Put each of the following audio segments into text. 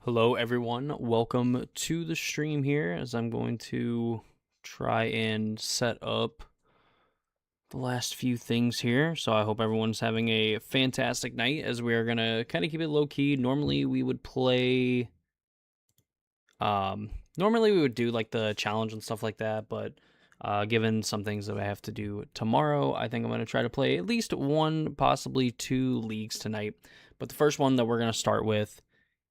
Hello everyone, welcome to the stream here as I'm going to try and set up the last few things here. So I hope everyone's having a fantastic night as we are going to kind of keep it low key. Normally we would play, normally we would do like the challenge and stuff like that, but given some things that I have to do tomorrow, I think I'm going to try to play at least one, possibly two leagues tonight. But the first one that we're going to start with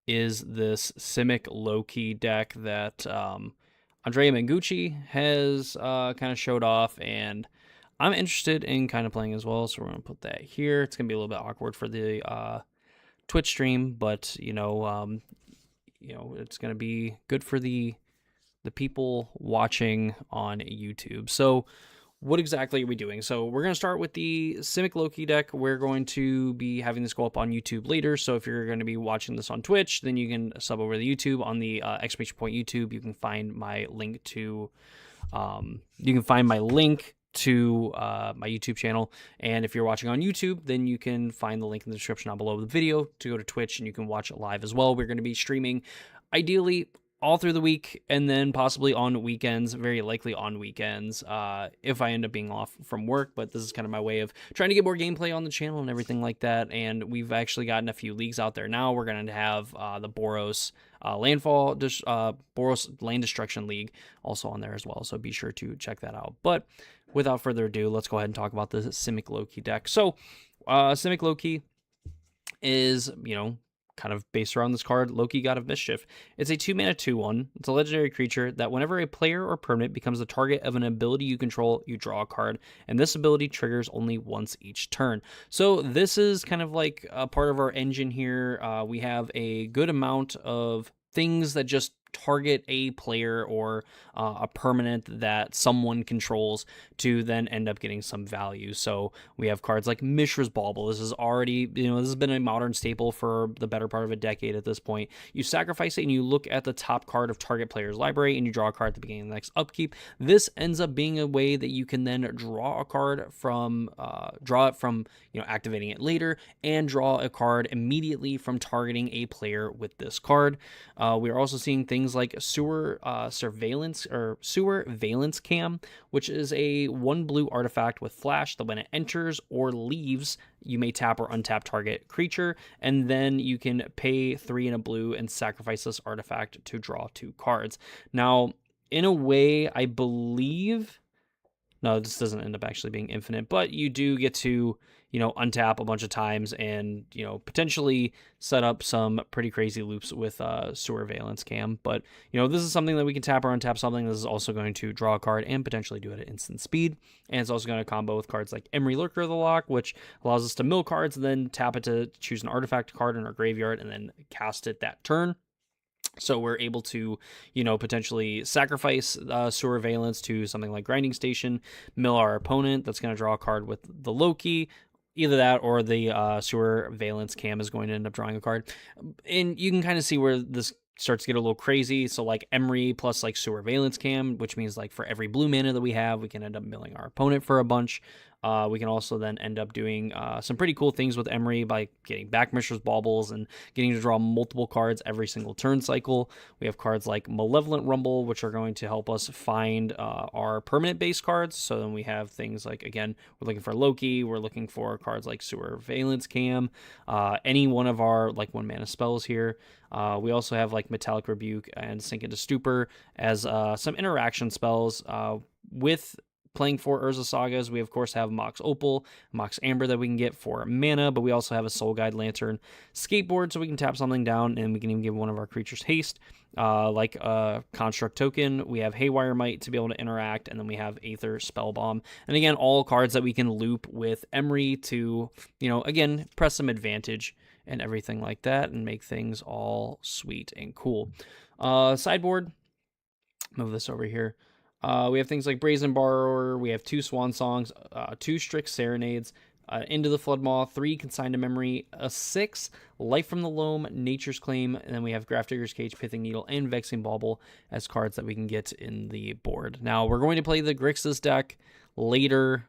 is this Simic Loki deck that Andrea Mengucci has kind of showed off, and I'm interested in kind of playing as well. So we're gonna put that here. It's gonna be a little bit awkward for the Twitch stream, but it's gonna be good for the people watching on YouTube. So what exactly are we doing? So we're going to start with the Simic Loki deck. We're going to be having this go up on YouTube later. So if you're going to be watching this on Twitch, then you can sub over to YouTube on the exclamation point YouTube. You can find my link to my YouTube channel. And if you're watching on YouTube, then you can find the link in the description down below the video to go to Twitch, and you can watch it live as well. We're going to be streaming ideally all through the week, and then possibly on weekends, very likely on weekends, if I end up being off from work. But this is kind of my way of trying to get more gameplay on the channel and everything like that. And we've actually gotten a few leagues out there now. We're going to have the Boros Boros Land Destruction League also on there as well. So be sure to check that out. But without further ado, let's go ahead and talk about the Simic Loki deck. So Simic Loki is, kind of based around this card, Loki, God of Mischief. It's a 2-mana 2/1. It's a legendary creature that whenever a player or permanent becomes the target of an ability you control, you draw a card, and this ability triggers only once each turn. So this is kind of like a part of our engine here. We have a good amount of things that just target a player or a permanent that someone controls to then end up getting some value. So we have cards like Mishra's Bauble. This is already, this has been a modern staple for the better part of a decade at this point. You sacrifice it and you look at the top card of target player's library and you draw a card at the beginning of the next upkeep. This ends up being a way that you can then draw a card from, activating it later, and draw a card immediately from targeting a player with this card. We are also seeing things like Sewer Valence Cam, which is a 1 blue artifact with flash that when it enters or leaves, you may tap or untap target creature, and then you can pay 3 and a blue and sacrifice this artifact to draw 2 cards. Now, in a way, I believe... No, this doesn't end up actually being infinite, but you do get to, untap a bunch of times and, potentially set up some pretty crazy loops with Sewer Valence Cam. But, this is something that we can tap or untap something. This is also going to draw a card and potentially do it at instant speed. And it's also going to combo with cards like Emery Lurker of the Lock, which allows us to mill cards and then tap it to choose an artifact card in our graveyard and then cast it that turn. So we're able to, potentially sacrifice Sewer Valence to something like Grinding Station, mill our opponent. That's going to draw a card with the Loki. Either that or the Sewer Valence Cam is going to end up drawing a card. And you can kind of see where this starts to get a little crazy. So like Emery plus like Sewer Valence Cam, which means like for every blue mana that we have, we can end up milling our opponent for a bunch. We can also then end up doing some pretty cool things with Emery by getting back Mishra's Baubles and getting to draw multiple cards every single turn cycle. We have cards like Malevolent Rumble, which are going to help us find our permanent base cards. So then we have things like, again, we're looking for Loki. We're looking for cards like Sewer Valence Cam, any one of our like 1-mana spells here. We also have like Metallic Rebuke and Sink into Stupor as some interaction spells with playing for Urza Sagas. We of course have Mox Opal, Mox Amber that we can get for mana, but we also have a Soul Guide Lantern Skateboard, so we can tap something down and we can even give one of our creatures haste. Like a Construct Token, we have Haywire Might to be able to interact, and then we have Aether Spellbomb. And again, all cards that we can loop with Emery to, again, press some advantage and everything like that and make things all sweet and cool. Sideboard, move this over here. We have things like Brazen Borrower, we have 2 Swan Songs, 2 Strix Serenades, Into the Floodmaw, 3 Consigned to Memory, a 6 Life from the Loam, Nature's Claim, and then we have Grafdigger's Cage, Pithing Needle, and Vexing Bauble as cards that we can get in the board. Now, we're going to play the Grixis deck later,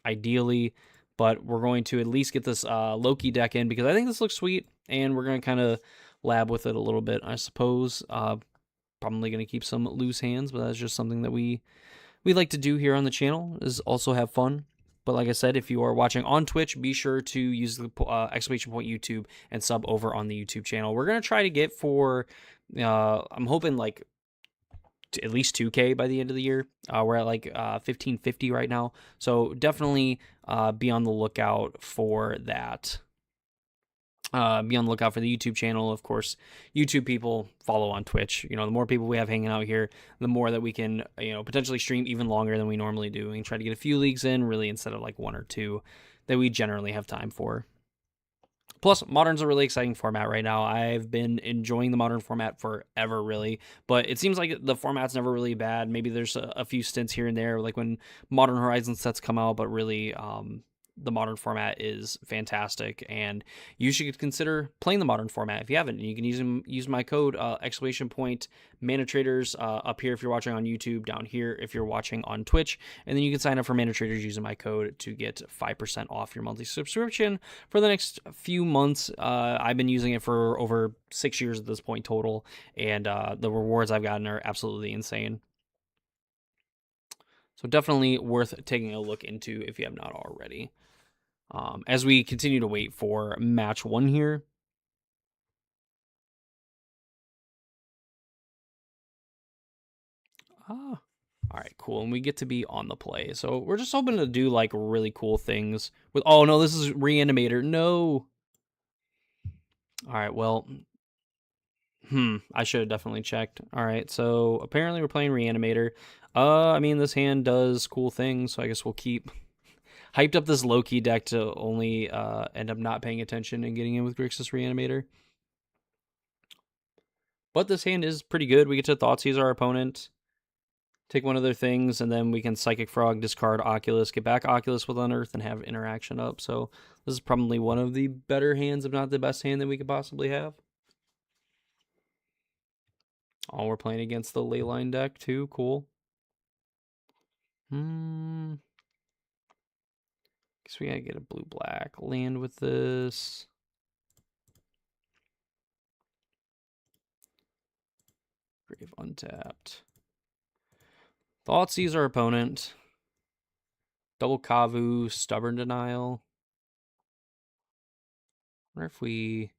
ideally, but we're going to at least get this Loki deck in because I think this looks sweet, and we're going to kind of lab with it a little bit, I suppose. Probably going to keep some loose hands, but that's just something that we like to do here on the channel, is also have fun. But like I said, if you are watching on Twitch, be sure to use the exclamation point YouTube and sub over on the YouTube channel. We're going to try to get for, I'm hoping like at least 2K by the end of the year. We're at like 1550 right now. So definitely be on the lookout for that. Be on the lookout for the YouTube channel. Of course, YouTube people follow on Twitch. The more people we have hanging out here, the more that we can, potentially stream even longer than we normally do. We can try to get a few leagues in, really, instead of like one or two that we generally have time for. Plus, Modern's a really exciting format right now. I've been enjoying the Modern format forever, really. But it seems like the format's never really bad. Maybe there's a few stints here and there, like when Modern Horizon sets come out, but really, the Modern format is fantastic, and you should consider playing the Modern format if you haven't. You can use my code exclamation point Manatraders up here if you're watching on YouTube, down here if you're watching on Twitch, and then you can sign up for Manatraders using my code to get 5% off your monthly subscription for the next few months. I've been using it for over 6 years at this point total, and the rewards I've gotten are absolutely insane. So definitely worth taking a look into if you have not already. As we continue to wait for match 1 here. All right, cool. And we get to be on the play. So we're just hoping to do like really cool things with, oh no, this is Reanimator. No. All right, well, I should have definitely checked. All right, so apparently we're playing Reanimator. I mean, this hand does cool things, so I guess we'll keep hyped up this Loki deck to only end up not paying attention and getting in with Grixis Reanimator. But this hand is pretty good. We get to Thoughtseize our opponent, take one of their things, and then we can Psychic Frog, discard Oculus, get back Oculus with Unearth, and have interaction up. So this is probably one of the better hands, if not the best hand that we could possibly have. Oh, we're playing against the Leyline deck too. Cool. Guess we gotta get a blue-black land with this. Grave untapped. Thoughtseize our opponent. Double Kavu, Stubborn Denial. I wonder if we...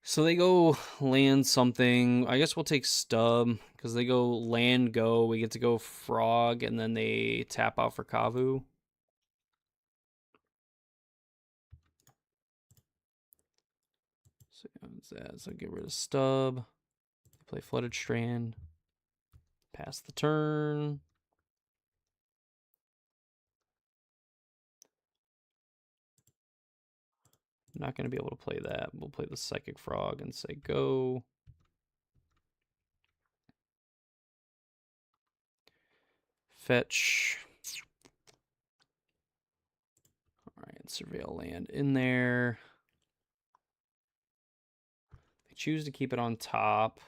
So they go land something. I guess we'll take Stub, because they go land, go. We get to go Frog, and then they tap out for Kavu. So that. So get rid of Stub. Play Flooded Strand. Pass the turn. Not going to be able to play that. We'll play the Psychic Frog and say go. Fetch. All right, Surveil land in there. They choose to keep it on top.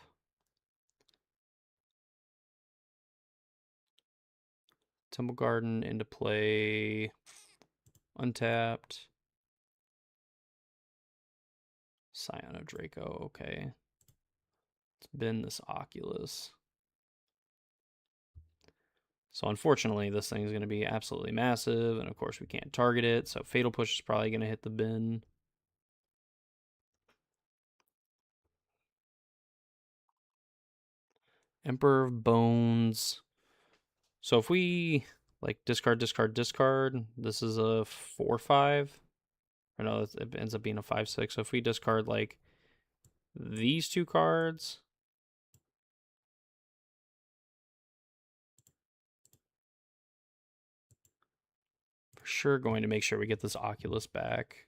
Temple Garden into play. Untapped. Scion of Draco, okay. It's been this Oculus. So unfortunately, this thing is going to be absolutely massive, and of course we can't target it, so Fatal Push is probably going to hit the bin. Emperor of Bones. So if we like discard, discard, discard, this is a 4/5. Or no, it ends up being a 5/6. So if we discard like these two cards, for sure going to make sure we get this Oculus back.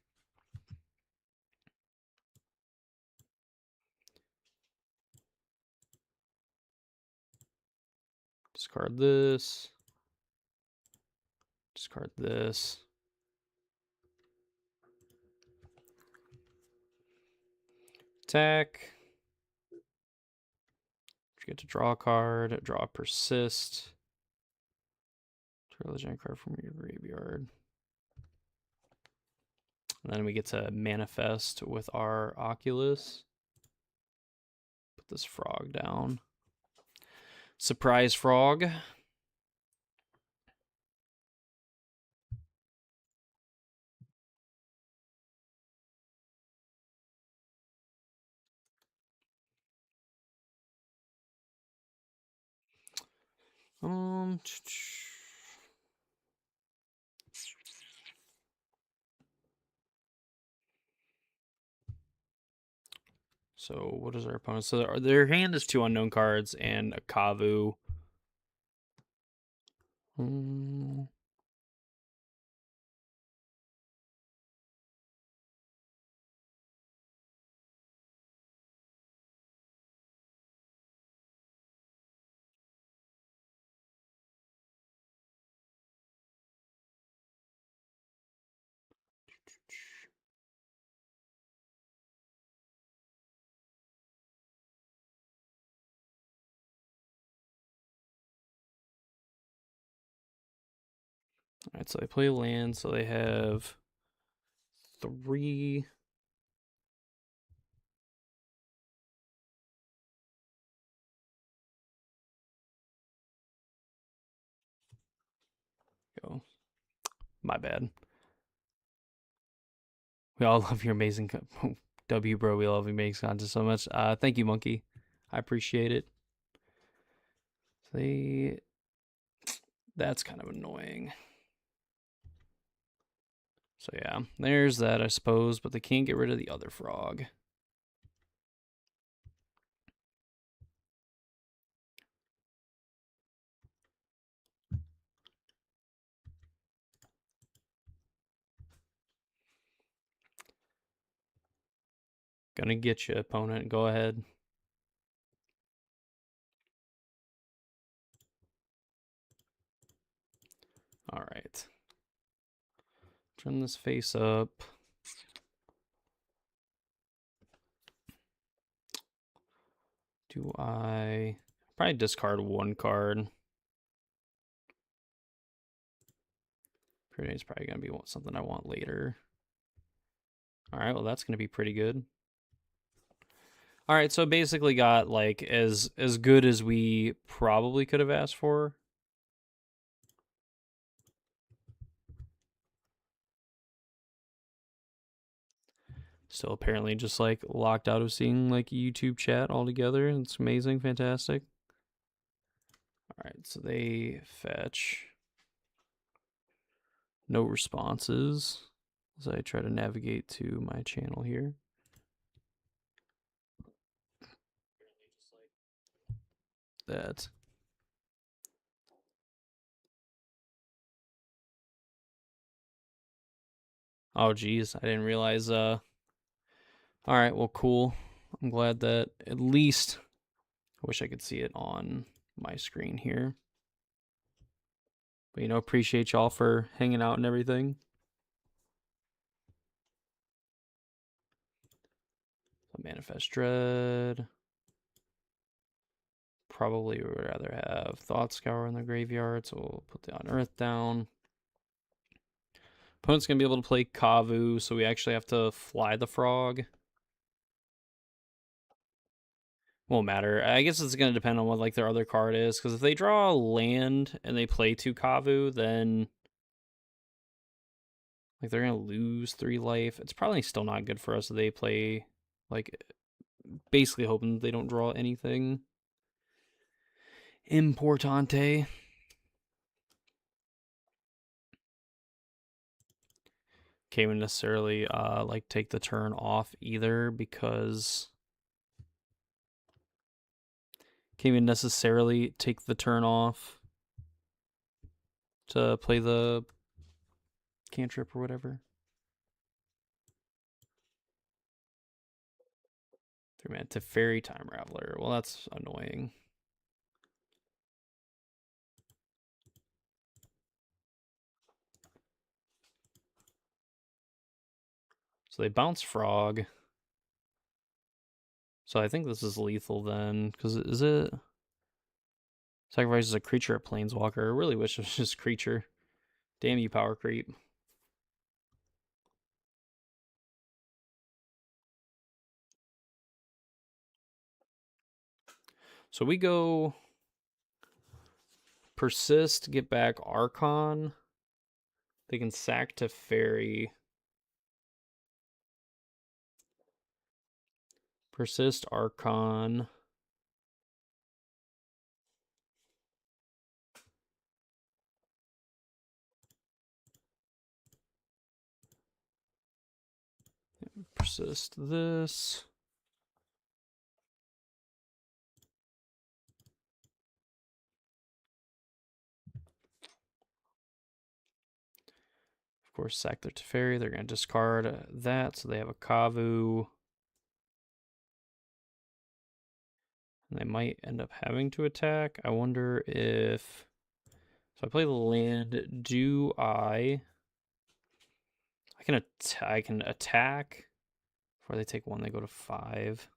Discard this. Discard this. Attack. You get to draw a card, draw a Persist. Draw a legendary card from your graveyard. And then we get to manifest with our Oculus. put this frog down. Surprise frog. So what is our opponent? So their hand is 2 unknown cards and a Kavu. All right, so they play land, so they have 3. Go. My bad. We all love your amazing W, bro. We love your amazing content so much. Thank you, Monkey. I appreciate it. That's kind of annoying. So yeah, there's that, I suppose, but they can't get rid of the other frog. Gonna get you, opponent. Go ahead. All right. Turn this face up. Do I probably discard 1 card? It's probably gonna be something I want later. All right, well that's gonna be pretty good. All right, so basically got like as good as we probably could have asked for. Still apparently just like locked out of seeing like YouTube chat altogether. It's amazing, fantastic. All right, so they fetch. No responses as I try to navigate to my channel here. That. Oh geez, I didn't realize. All right, well, cool. I'm glad that at least. I wish I could see it on my screen here. But appreciate y'all for hanging out and everything. So Manifest Dread. Probably would rather have Thought Scour in the graveyard, so we'll put the Unearth down. Opponent's going to be able to play Kavu, so we actually have to fly the frog. Won't matter. I guess it's going to depend on what like their other card is, because if they draw land and they play 2 Kavu, then like they're going to lose 3 life. It's probably still not good for us if they play like basically hoping they don't draw anything importante. Can't even necessarily like take the turn off either, because can't even necessarily take the turn off to play the cantrip or whatever. 3 mana to Fairy Time Raveler. Well, that's annoying. So they bounce Frog. So I think this is lethal then, because is it? Sacrifices a creature at Planeswalker. I really wish it was just creature. Damn you, power creep. So we go persist, get back Archon. They can sack to fairy. Persist Archon. Persist this. Of course, sack their Teferi. They're going to discard that, so they have a Kavu. And they might end up having to attack. I wonder if... So I play the land. Do I... I can attack. Before they take 1, they go to 5.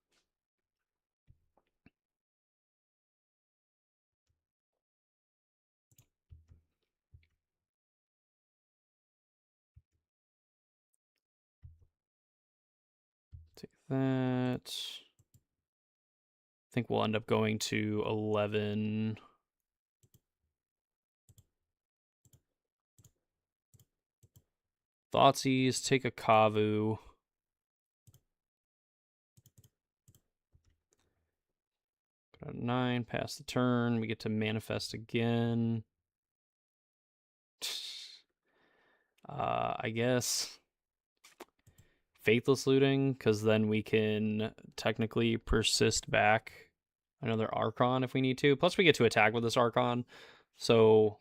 Take that. I think we'll end up going to 11. Thoughtseize, take a Kavu. Got a 9, pass the turn. We get to manifest again. I guess Faithless Looting, because then we can technically persist back another Archon if we need to. Plus we get to attack with this Archon. So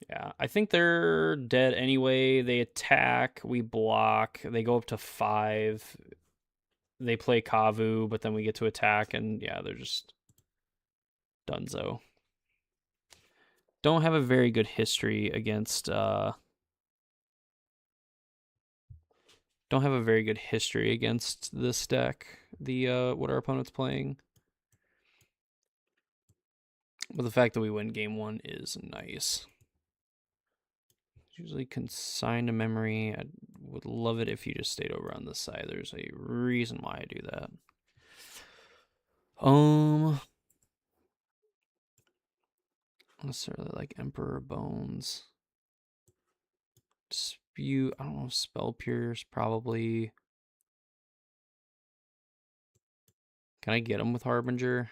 yeah, I think they're dead anyway. They attack, we block, they go up to 5. They play Kavu, but then we get to attack, and yeah, they're just donezo. Don't have a very good history against don't have a very good history against this deck, the what our opponent's playing. But the fact that we win game 1 is nice. Usually consign to memory. I would love it if you just stayed over on this side. There's a reason why I do that. Necessarily like Emperor Bones. Dispute, I don't know, Spell Pierce, probably. Can I get him with Harbinger?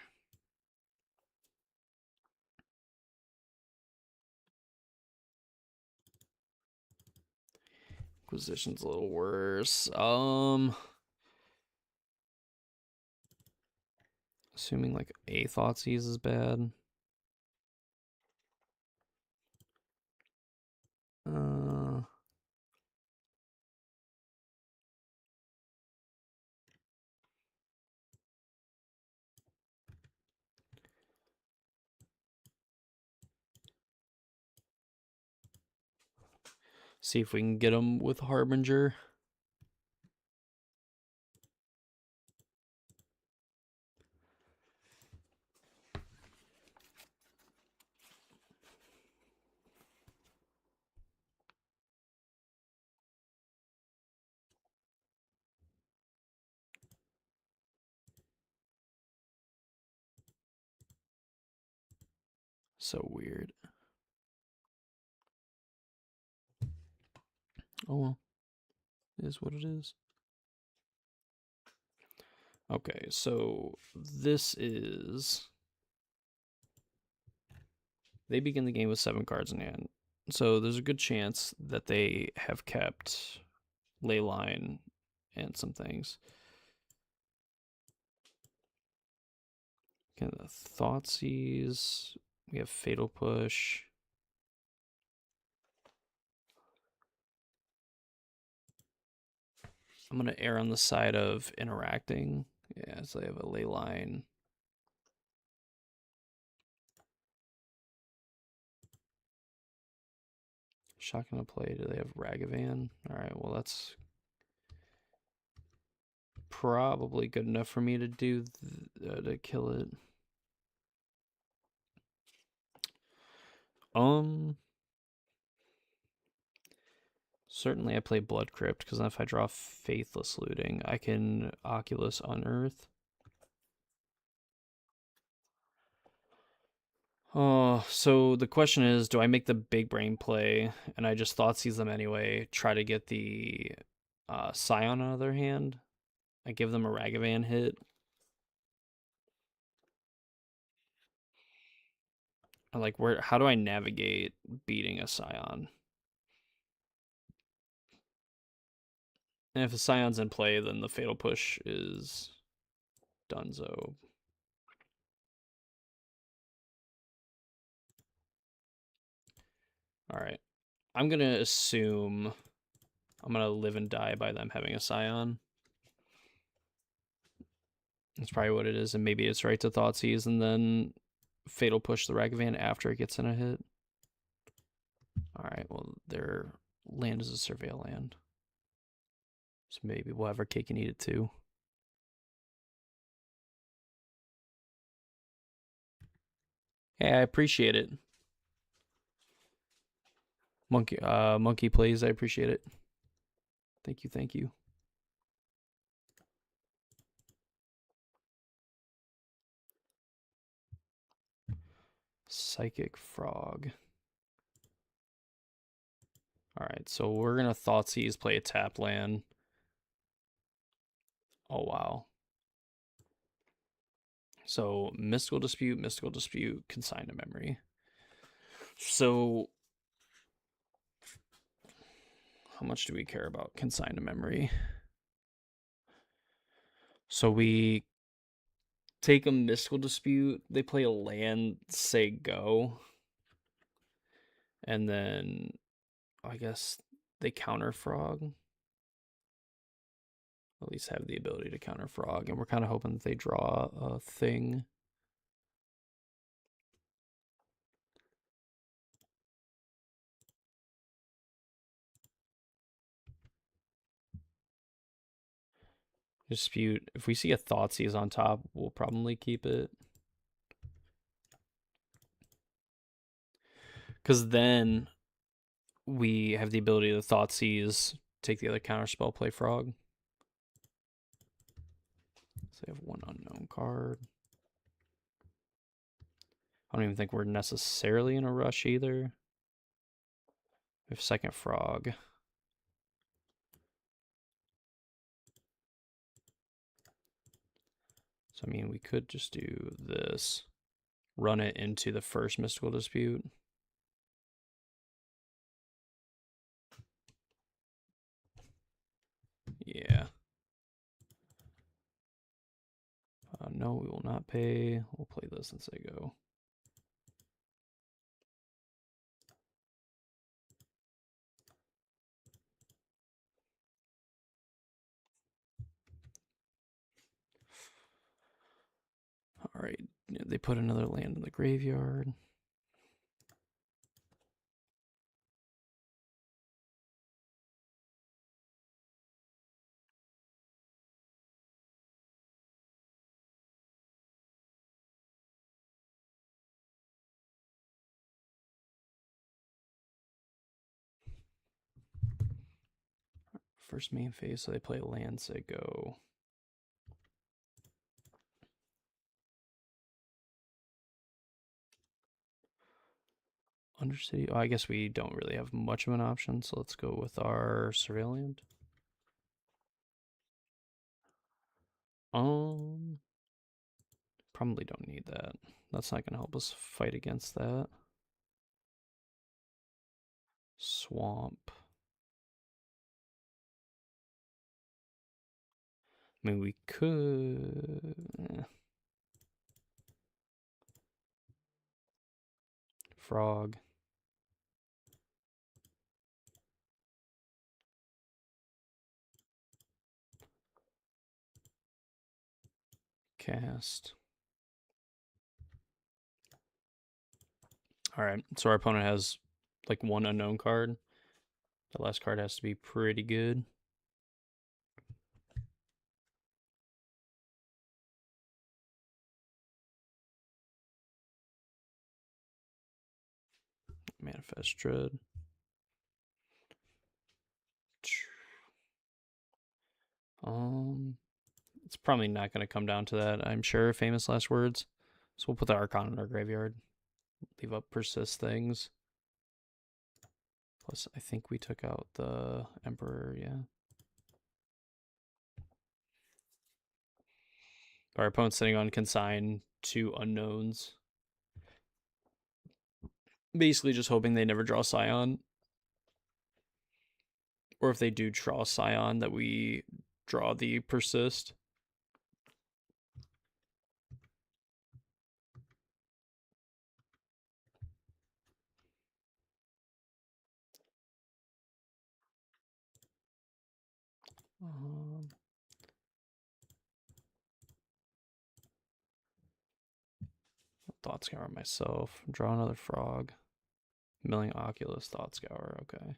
Inquisition's a little worse. Assuming like a Thoughtseize is bad. See if we can get him with Harbinger. So weird. Oh well. It is what it is. Okay, so this is... They begin the game with 7 cards in hand. So there's a good chance that they have kept Leyline and some things. Kind of Thoughtseize. We have Fatal Push. I'm going to err on the side of interacting. Yeah, so they have a Leyline. Shotgun to play. Do they have Ragavan? All right, well, that's probably good enough for me to do to kill it. Certainly I play Blood Crypt, because if I draw Faithless Looting, I can Oculus Unearth. Oh, so the question is, do I make the big brain play and I just Thoughtseize them anyway, try to get the Scion out of their hand? I give them a Ragavan hit. Like, where? How do I navigate beating a Scion? And if a Scion's in play, then the Fatal Push is donezo. All right. I'm going to assume I'm going to live and die by them having a Scion. That's probably what it is, and maybe it's right to Thoughtseize and then Fatal Push the Ragavan after it gets in a hit. Alright, well, their land is a Surveil land. So maybe we'll have our cake and eat it too. Hey, I appreciate it. Monkey plays, I appreciate it. Thank you, thank you. Psychic Frog. Alright, so we're gonna Thoughtseize, play a tap land. Oh, wow. So, Mystical Dispute, Consign to Memory. So, how much do we care about Consign to Memory? So we take a Mystical Dispute, they play a land, say go, and then I guess they counter Frog. At least have the ability to counter Frog, and we're kind of hoping that they draw a thing. Dispute. If we see a Thoughtseize on top, we'll probably keep it. Because then we have the ability to Thoughtseize, take the other counter spell, play Frog. So they have one unknown card. I don't even think we're necessarily in a rush either. We have second Frog. So, I mean, we could just do this, run it into the first Mystical Dispute. Yeah. No, we will not pay. We'll play this and say go. All right. They put another land in the graveyard. First main phase, so they play land, say go. Undercity. Oh, I guess we don't really have much of an option, so let's go with our Surveillant. Probably don't need that. That's not gonna help us fight against that. Swamp. I mean, we could. Frog. Cast. All right, so our opponent has like one unknown card. The last card has to be pretty good. Manifest Dread. It's probably not going to come down to that, I'm sure. Famous last words. So we'll put the Archon in our graveyard. leave up persist things. Plus, I think we took out the Emperor, yeah. Our opponent's sitting on consign 2 unknowns. Basically just hoping they never draw Scion. Or if they do draw Scion, that we draw the persist. Thought Scour myself. Draw another frog. Milling Oculus, Thought Scour, okay.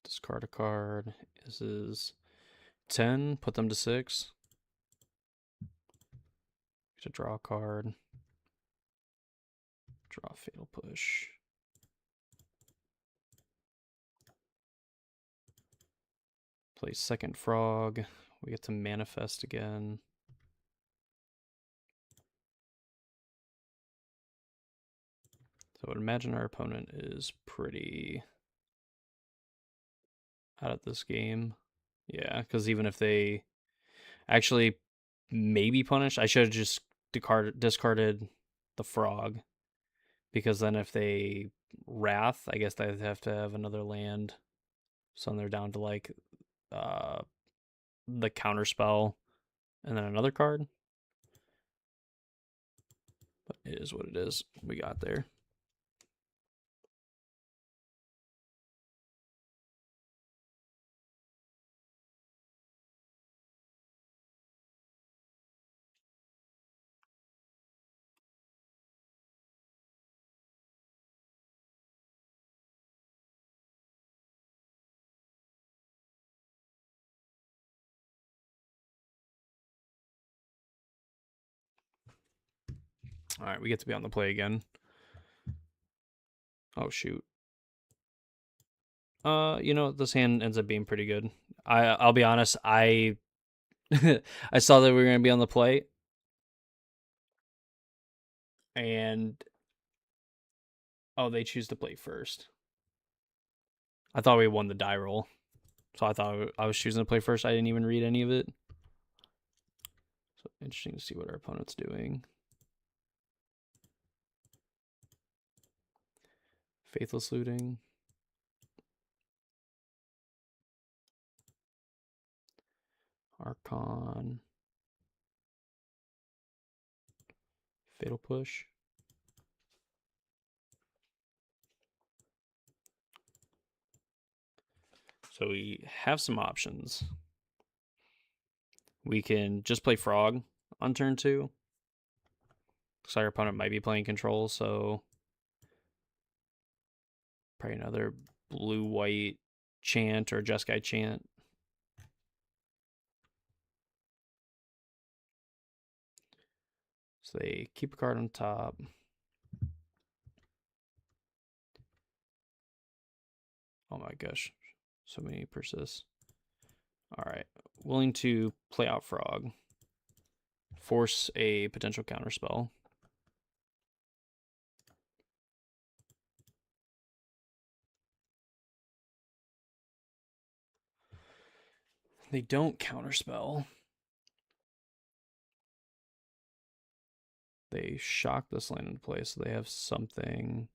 Discard a card. This is 10. Put them to 6. To draw a card. Draw Fatal Push. Play second frog. We get to manifest again. So I would imagine our opponent is pretty out of this game. Yeah, because even if they actually maybe punish, I should have just discarded the frog. Because then if they Wrath, I guess they'd have to have another land. So they're down to like the counter spell and then another card. But it is what it is. We got there. All right, we get to be on the play again. Oh shoot. You know, this hand ends up being pretty good. I'll be honest, I I saw that we were gonna be on the play. And oh, they choose to play first. I thought we won the die roll. So I thought I was choosing to play first. I didn't even read any of it. So interesting to see what our opponent's doing. Faithless Looting. Archon. Fatal Push. So we have some options. We can just play Frog on turn 2. Looks like our opponent might be playing Control, so probably another blue-white Chant or Jeskai Chant. So they keep a card on top. Oh my gosh, so many persists. All right, willing to play out Frog. Force a potential counterspell. They don't counterspell. They shock this land into place, so they have something.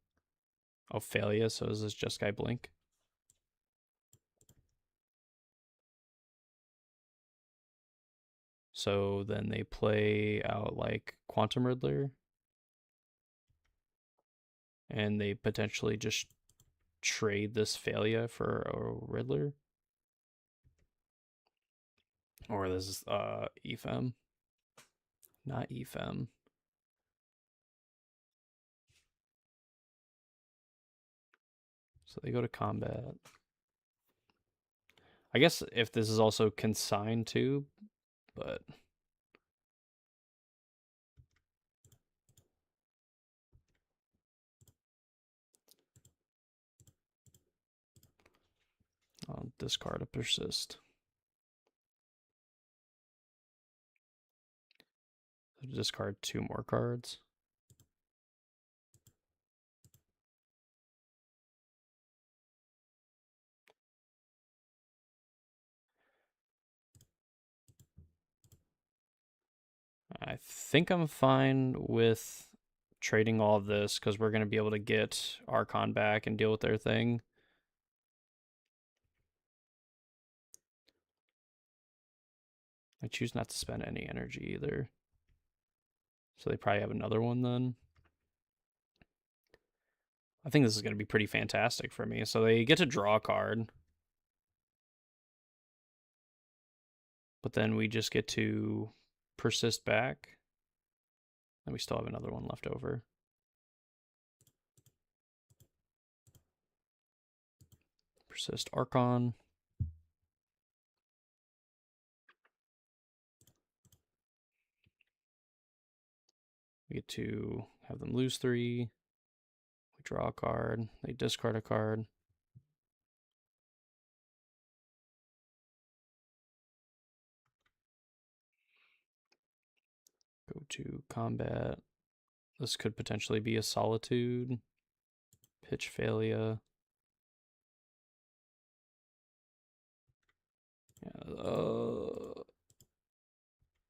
Ophelia, so is this Jeskai Blink? So then they play out like Quantum Riddler. And they potentially just trade this Failure for a Riddler. Or this is EFM. Not EFM. So they go to combat. I guess if this is also consigned too, but I'll discard a persist. Discard 2 more cards. I think I'm fine with trading all of this because we're going to be able to get Archon back and deal with their thing. I choose not to spend any energy either. So they probably have another one then. I think this is going to be pretty fantastic for me. So they get to draw a card. But then we just get to persist back. And we still have another one left over. Persist Archon. We get to have them lose 3. We draw a card. They discard a card. Go to combat. This could potentially be a Solitude. Pitch Failure. Yeah,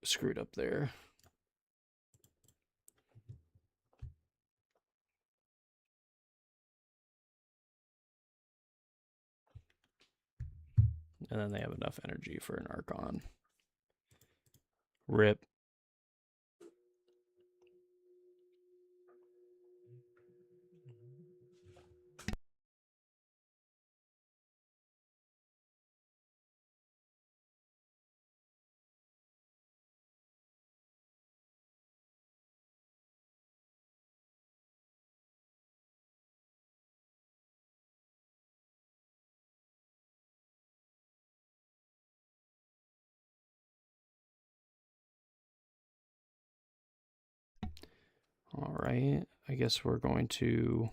screwed up there. And then they have enough energy for an Archon. Rip. All right, I guess we're going to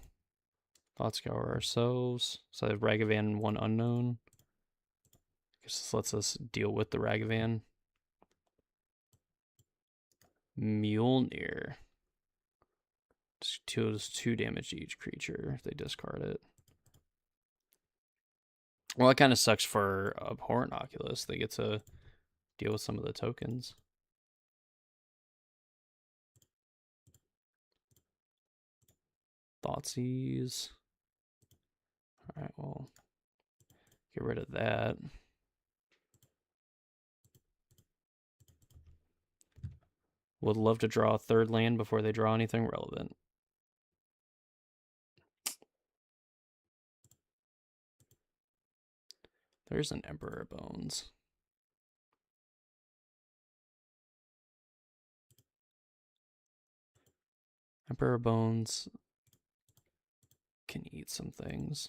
Thought Scour ourselves. So I have Ragavan and 1 unknown. I guess this lets us deal with the Ragavan. Mjolnir. Just deals 2 damage to each creature if they discard it. Well, it kind of sucks for Abhorrent Oculus. They get to deal with some of the tokens. Thoughtseize. Alright, well, get rid of that. Would love to draw a 3rd land before they draw anything relevant. There's an Emperor Bones. Emperor Bones can eat some things.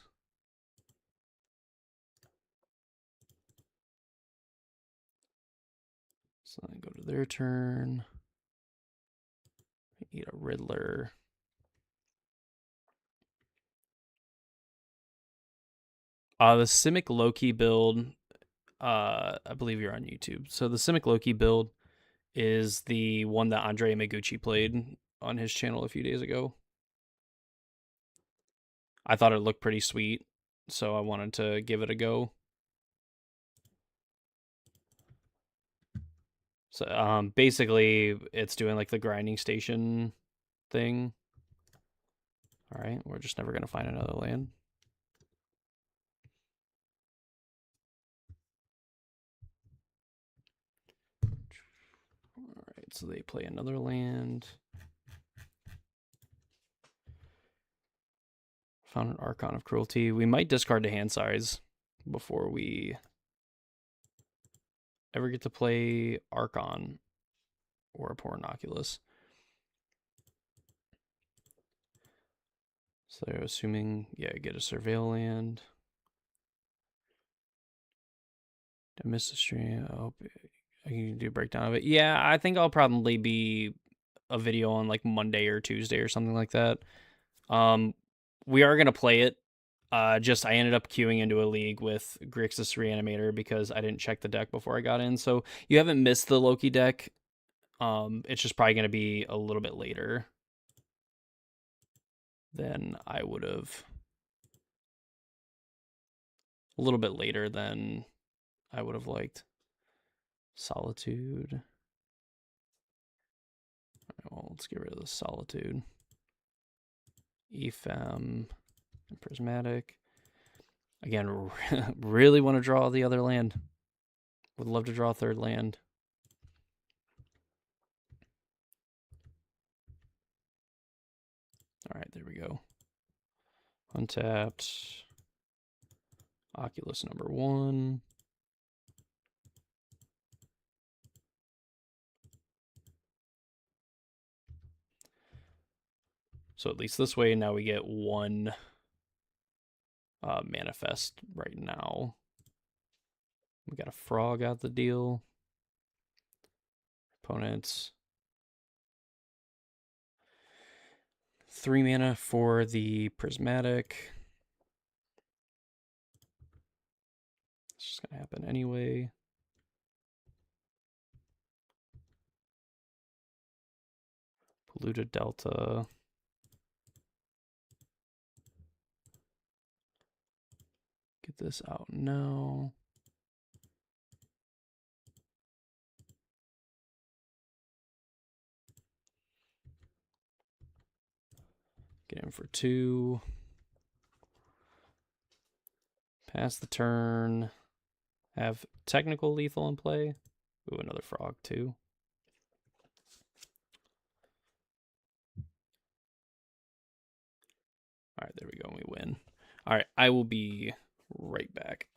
So then go to their turn. Eat a Riddler. The Simic Loki build, I believe you're on YouTube. So the Simic Loki build is the one that Andre Meguchi played on his channel a few days ago. I thought it looked pretty sweet, so I wanted to give it a go. So basically, it's doing like the grinding station thing. All right, we're just never going to find another land. All right, so they play another land. Found an Archon of Cruelty. We might discard the hand size before we ever get to play Archon or a Abhorrent Oculus. So they're assuming, yeah, get a Surveil land. Did I miss a stream? I hope I can do a breakdown of it. Yeah, I think I'll probably be a video on like Monday or Tuesday or something like that. We are gonna play it. Just I ended up queuing into a league with Grixis Reanimator because I didn't check the deck before I got in. So you haven't missed the Loki deck. It's just probably going to be a little bit later than I would have. A little bit later than I would have liked. Solitude. Well, let's get rid of the Solitude. Ephem and Prismatic. Again, really want to draw the other land. Would love to draw a third land. All right, there we go. Untapped. Oculus number 1. So at least this way, now we get 1 manifest right now. We got a frog out the deal. Opponents. 3 mana for the Prismatic. It's just going to happen anyway. Polluted Delta. Get this out now. Get in for 2. Pass the turn. Have technical lethal in play. Ooh, another frog too. All right, there we go. We win. All right, I will be right back.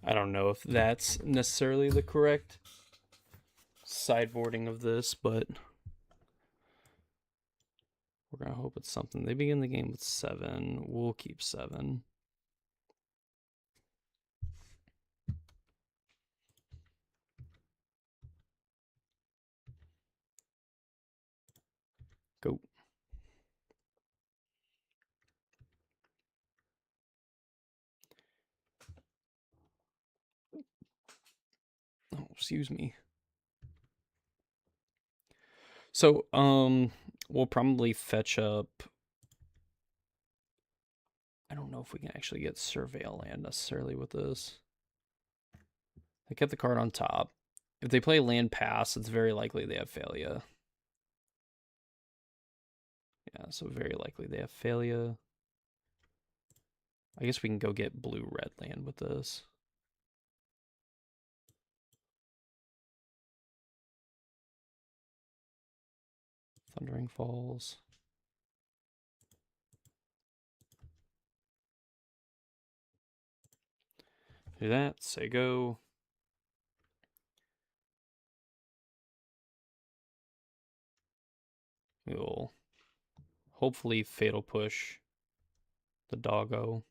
I don't know if that's necessarily the correct sideboarding of this, but We're gonna hope it's something. They begin the game with 7. We'll keep 7. Go. Oh, excuse me. So, we'll probably fetch up. I don't know if we can actually get Surveil land necessarily with this. They kept the card on top. If they play land pass, it's very likely they have failure. Yeah, so very likely they have failure. I guess we can go get blue-red land with this. Thundering Falls. Do that, say go. We will hopefully fatal push the doggo.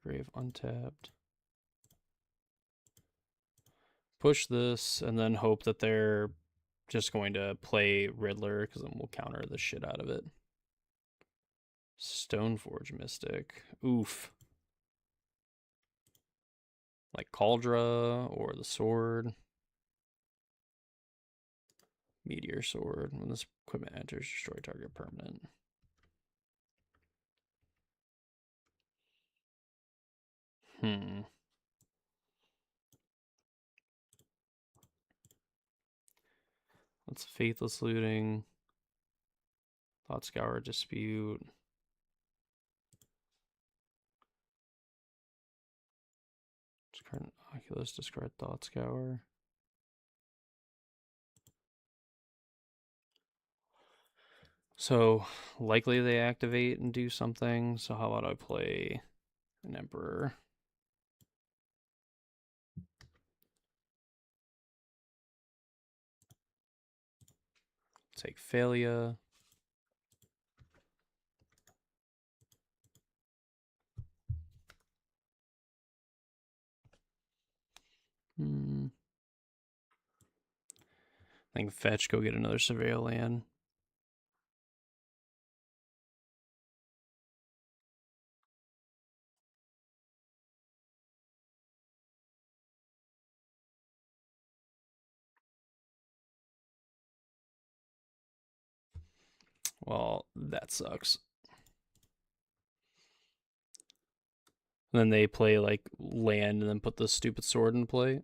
Grave untapped. Push this and then hope that they're just going to play Riddler because then we'll counter the shit out of it. Stoneforge Mystic. Oof. Like Cauldra or the sword. Meteor Sword. When this equipment enters, destroy target permanent. That's Faithless Looting. Thought Scour Dispute. Discard Oculus, discard Thought Scour. So likely they activate and do something. So how about I play an Emperor? Take failure. I think fetch, go get another Surveil land. Well, that sucks. And then they play like land and then put the stupid sword in play.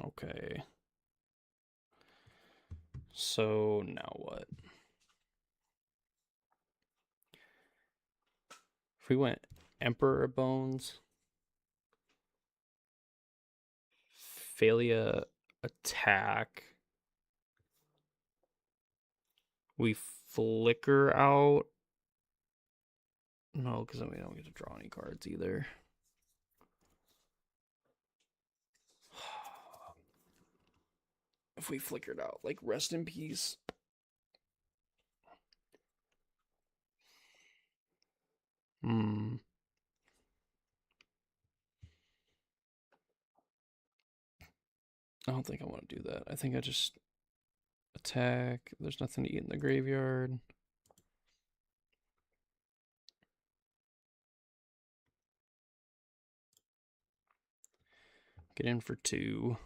Okay. So now what? If we went Emperor Bones, failure attack, we flicker out. No, because then we don't get to draw any cards either. If we flickered out, like rest in peace. I don't think I want to do that. I think I just attack. There's nothing to eat in the graveyard. Get in for 2.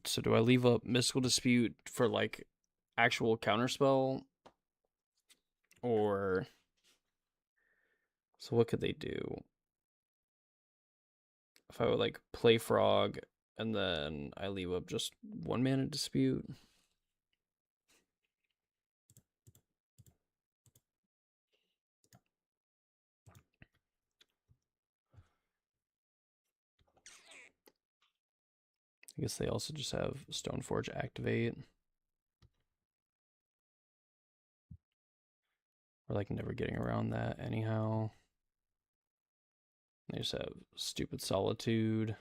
So do I leave up Mystical Dispute for like actual counterspell? Or so what could they do? If I would like play Frog and then I leave up just 1 mana Dispute. I guess they also just have Stoneforge activate. Or like never getting around that anyhow. They just have stupid Solitude.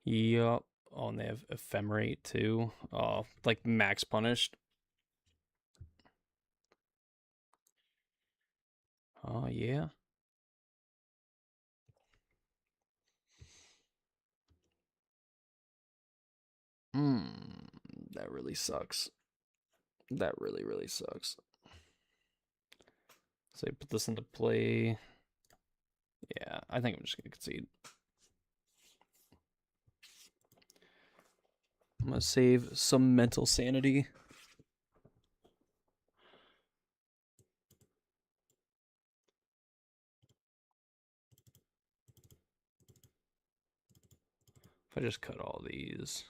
Yup. Oh, and they have Ephemerate too. Oh, like max punished. Oh, yeah. That really sucks. That really, really sucks. So I put this into play. Yeah, I think I'm just going to concede. I'm going to save some mental sanity. If I just cut all these.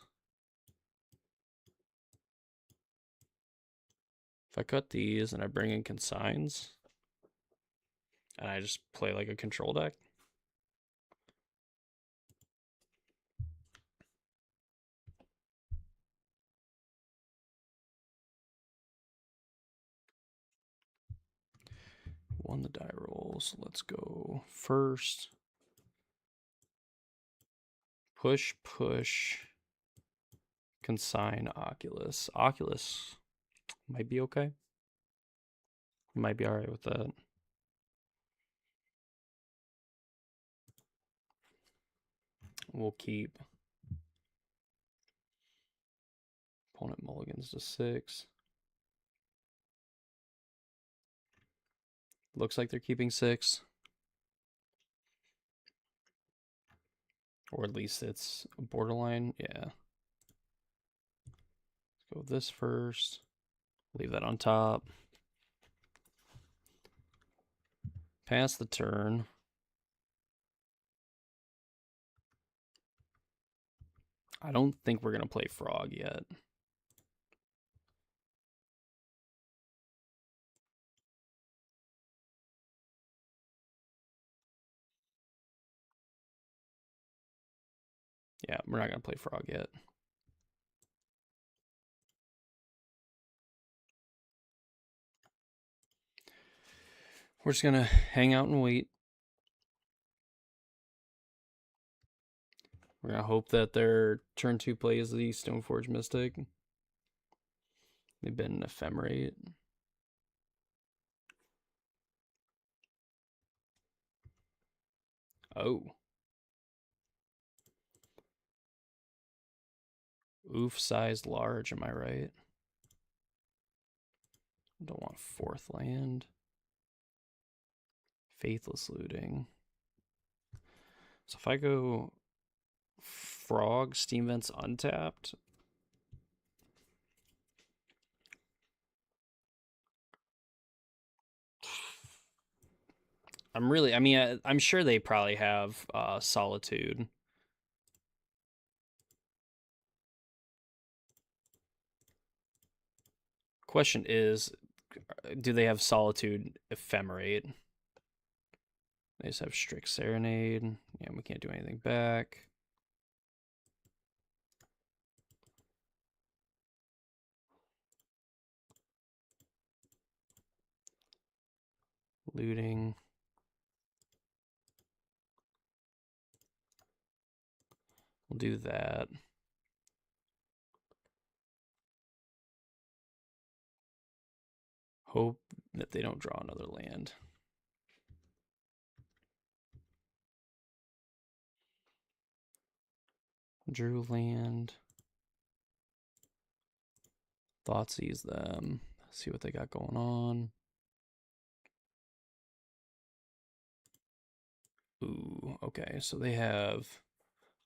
If I cut these and I bring in consigns, and I just play like a control deck. Won the die rolls. Let's go first. Push, push. Consign Oculus. Oculus might be okay. Might be alright with that. We'll keep. Opponent mulligans to 6. Looks like they're keeping 6. Or at least it's borderline. Yeah. Let's go with this first. Leave that on top. Pass the turn. I don't think we're going to play Frog yet. Yeah, we're not going to play Frog yet. We're just going to hang out and wait. We're going to hope that their turn 2 play is the Stoneforge Mystic. They've been Ephemerate. Oh. Oof, size large, am I right? Don't want 4th land. Faithless Looting. So if I go Frog, Steam Vents untapped. I'm sure they probably have Solitude. Question is, do they have Solitude Ephemerate? They just have Strict Serenade. Yeah, we can't do anything back. Looting. We'll do that. Hope that they don't draw another land. Drew land. Thoughtseize them. See what they got going on. Ooh, okay. So they have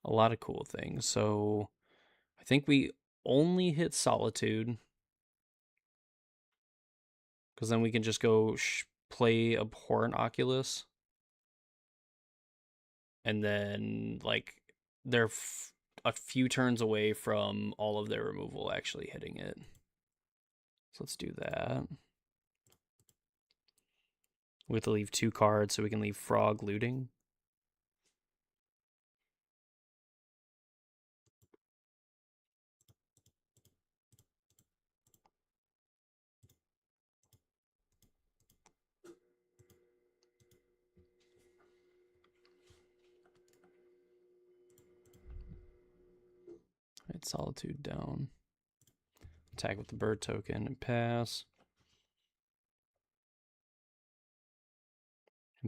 a lot of cool things. So I think we only hit Solitude. Because then we can just go play Abhorrent Oculus. And then, like, they're a few turns away from all of their removal actually hitting it. So let's do that. We have to leave 2 cards so we can leave Frog Looting. Solitude down. Attack with the bird token and pass.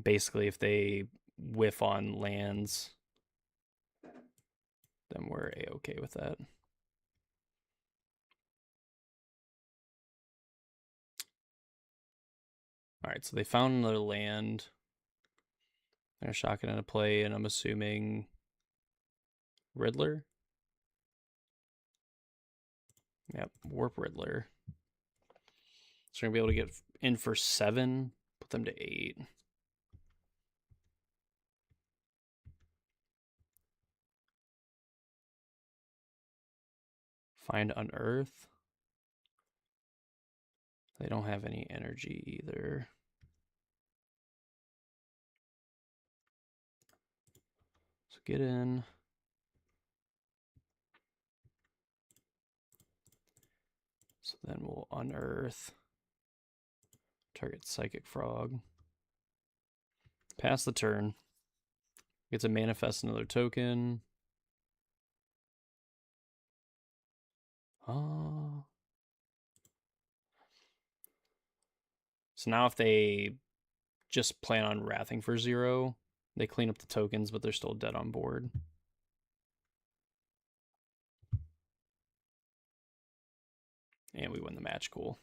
Basically, if they whiff on lands, then we're a-okay with that. All right, so they found another land. They're shocking into play, and I'm assuming Riddler. Yep, Warp Riddler. So we're gonna be able to get in for 7, put them to 8. Find Unearth. They don't have any energy either. So get in. So then we'll unearth. Target Psychic Frog. Pass the turn. Get to manifest another token. So now if they just plan on wrathing for 0, they clean up the tokens, but they're still dead on board. And we win the match. Cool.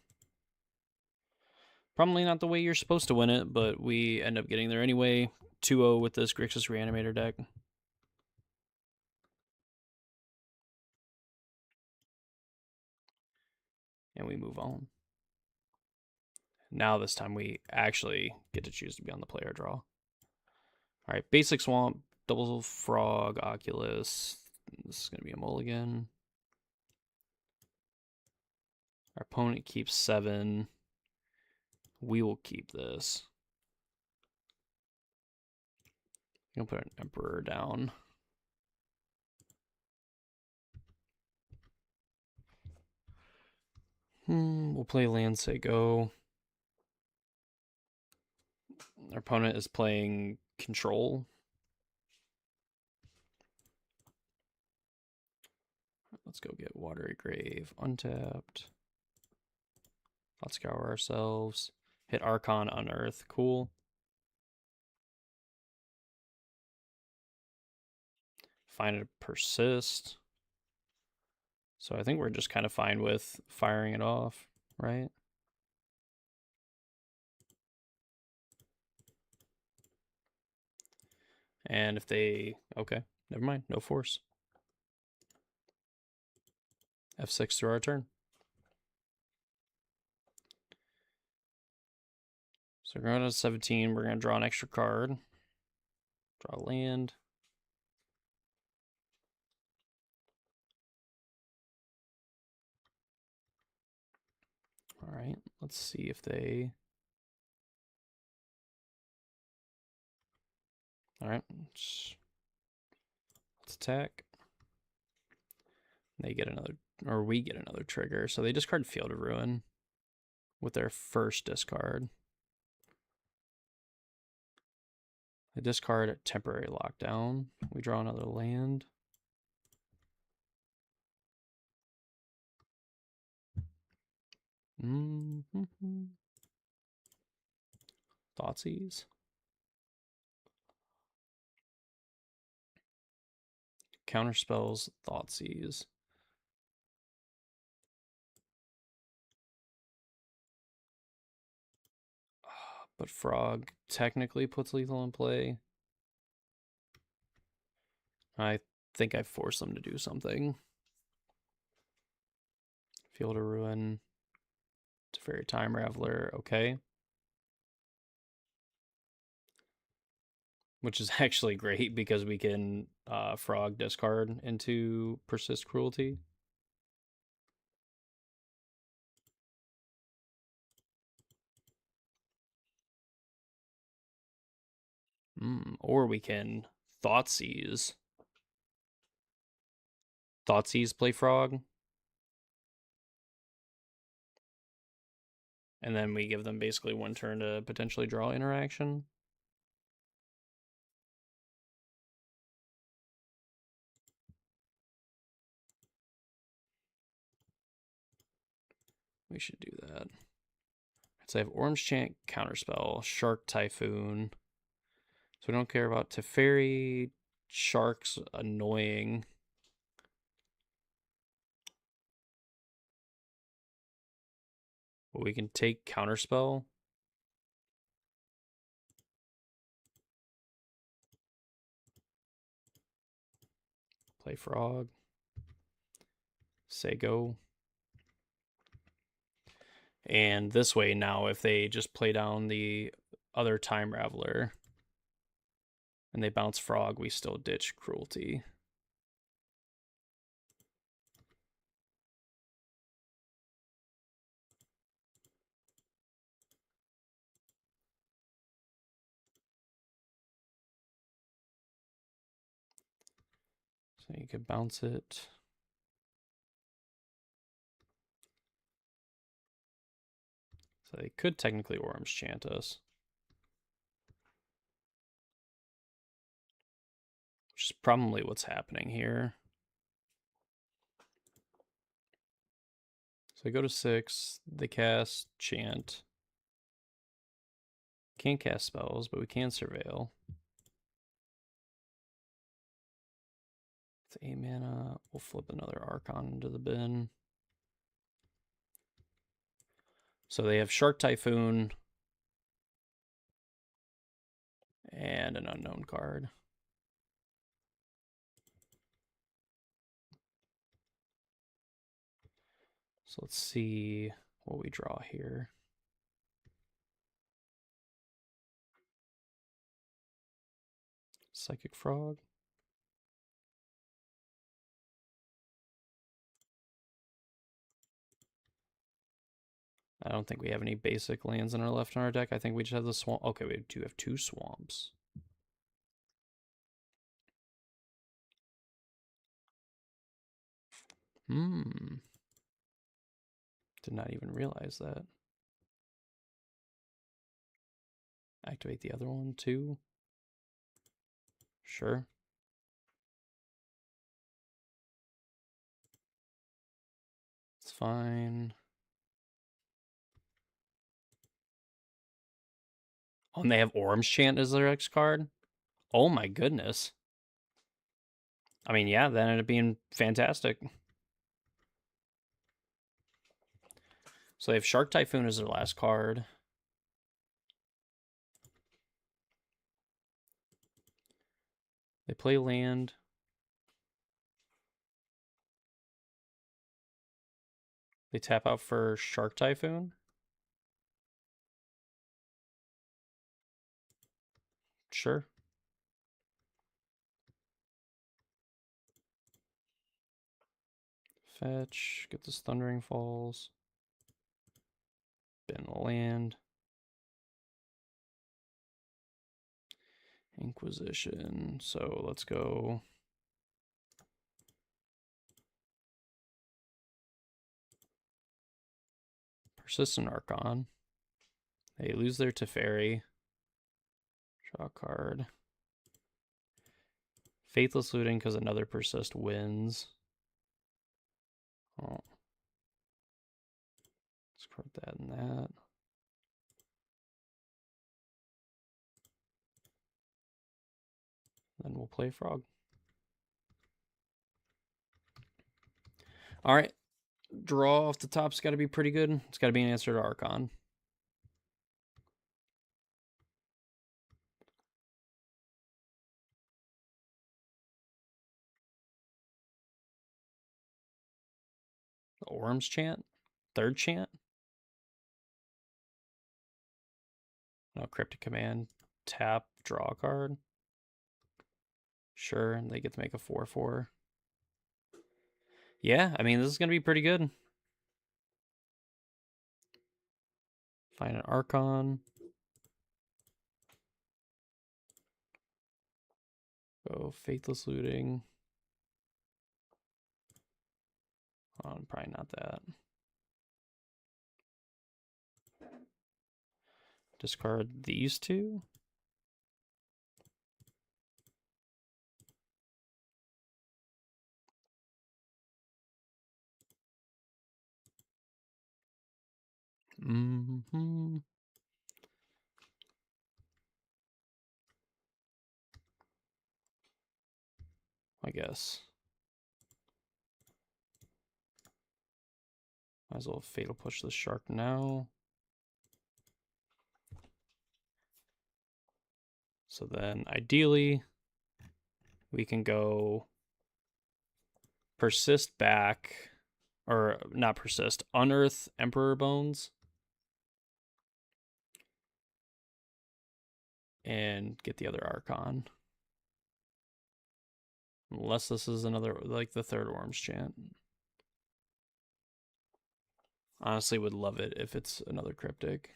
Probably not the way you're supposed to win it, but we end up getting there anyway. 2-0 with this Grixis Reanimator deck. And we move on. Now this time we actually get to choose to be on the player draw. All right, basic swamp, double frog, Oculus. This is going to be a mulligan. Our opponent keeps 7. We will keep this. I'm going to put an Emperor down. We'll play land, say go. Our opponent is playing control. Let's go get Watery Grave untapped. Let's scour ourselves. Hit Archon, Unearth. Cool. Find a persist. So I think we're just kind of fine with firing it off, right? And if they... Okay, never mind. No force. F6 through our turn. So we're going to 17. We're going to draw an extra card. Draw land. All right, let's see if they... All right, let's attack. They get another, or we get another trigger. So they discard Field of Ruin with their first discard. They discard a Temporary Lockdown. We draw another land. Thoughtseize. Counterspells, Thoughtseize. But Frog technically puts lethal in play. I think I forced them to do something. Field of Ruin. Teferi Time Raveler. Okay. Which is actually great because we can Frog discard into Persist Cruelty. Or we can Thoughtseize. Thoughtseize, play Frog. And then we give them basically one turn to potentially draw interaction. We should do that. So I have Orange Chant, Counterspell, Shark Typhoon. So we don't care about Teferi. Shark's annoying. But we can take Counterspell. Play Frog. Say go. And this way now, if they just play down the other Time Raveler and they bounce Frog, we still ditch Cruelty. So you could bounce it. So they could technically Orange Chant us. Which is probably what's happening here. So they go to 6, they cast Chant. Can't cast spells, but we can Surveil. It's 8 mana. We'll flip another Archon into the bin. So they have Shark Typhoon and an unknown card. So let's see what we draw here. Psychic Frog. I don't think we have any basic lands in our left on our deck. I think we just have the swamp. Okay, we do have 2 swamps. Did not even realize that. Activate the other one too. Sure. It's fine. Oh, and they have Orange Chant as their X card? Oh my goodness. I mean, yeah, that ended up being fantastic. So they have Shark Typhoon as their last card. They play land. They tap out for Shark Typhoon. Sure. Fetch. Get this Thundering Falls. Bin the land. Inquisition. So let's go. Persistent Archon. They lose their Teferi. Draw a card. Faithless Looting because another Persist wins. Oh. Discard that and that. Then we'll play Frog. All right. Draw off the top's got to be pretty good. It's got to be an answer to Archon. The Orange Chant? Third Chant? No, Cryptic Command. Tap, draw a card. Sure, and they get to make a 4/4. Yeah, I mean, this is going to be pretty good. Find an Archon. Go Faithless Looting. Oh, probably not that. Discard these two. Mm-hmm. I guess. Might as well fatal push the shark now. So then ideally we can go persist back, or not persist, unearth Emperor Bones and get the other Archon. Unless this is another, like the third Worms Chant. Honestly, would love it if it's another Cryptic.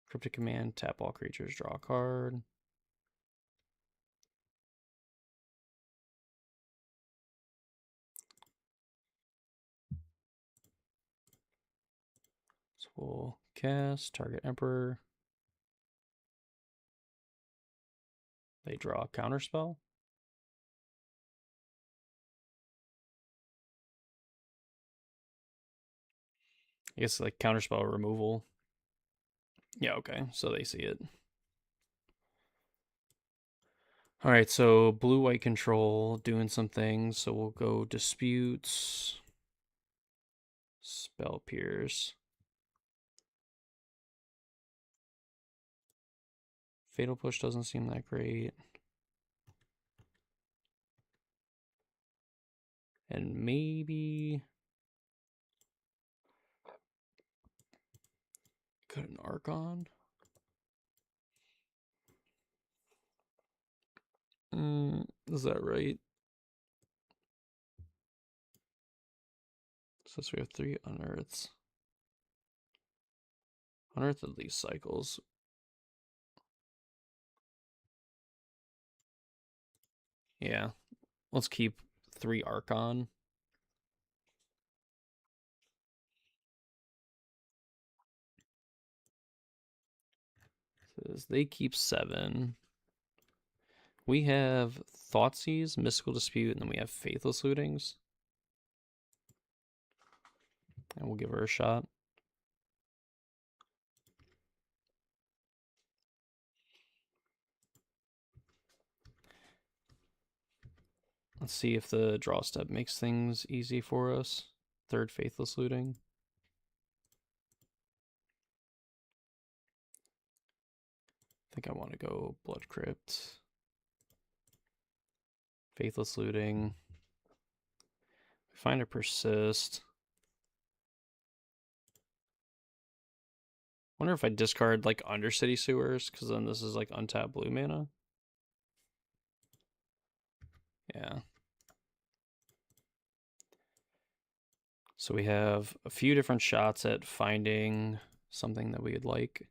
Cryptic command, tap all creatures, draw a card. So we'll cast, target Emperor. They draw a counterspell. I guess like counterspell removal. Yeah, okay, so they see it. All right, so blue-white control doing some things. So we'll go disputes, spell pierce, fatal push doesn't seem that great, and maybe cut an Archon. Is that right? So we have 3 unearths. Unearth at least cycles. Yeah, let's keep 3 Archon. Says they keep 7. We have Thoughtseize, Mystical Dispute, and then we have Faithless Lootings. And we'll give her a shot. Let's see if the draw step makes things easy for us. 3rd Faithless Looting. I think I want to go Blood Crypt. Faithless Looting. Find a Persist. Wonder if I discard like Undercity Sewers, because then this is like untapped blue mana. Yeah. So we have a few different shots at finding something that we would like.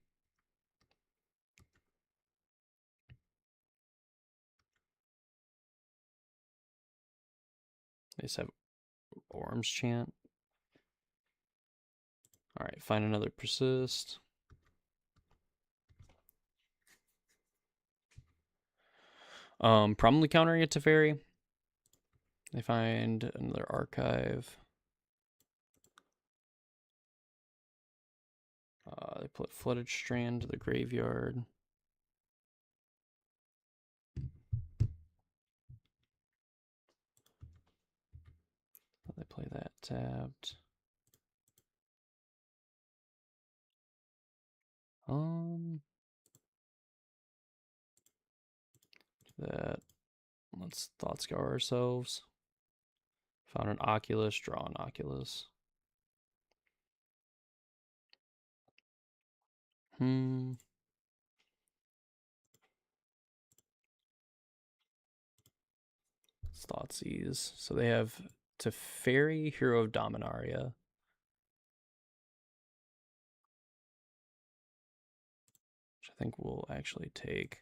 They just have Worms Chant. All right, find another Persist. Probably countering it to Fairy. They find another Archive. They put Flooded Strand to the graveyard. They play that tapped. That. Let's Thought Scour ourselves. Found an Oculus, draw an Oculus. It's Thoughtseize. So they have Teferi, Hero of Dominaria. Which I think we'll actually take.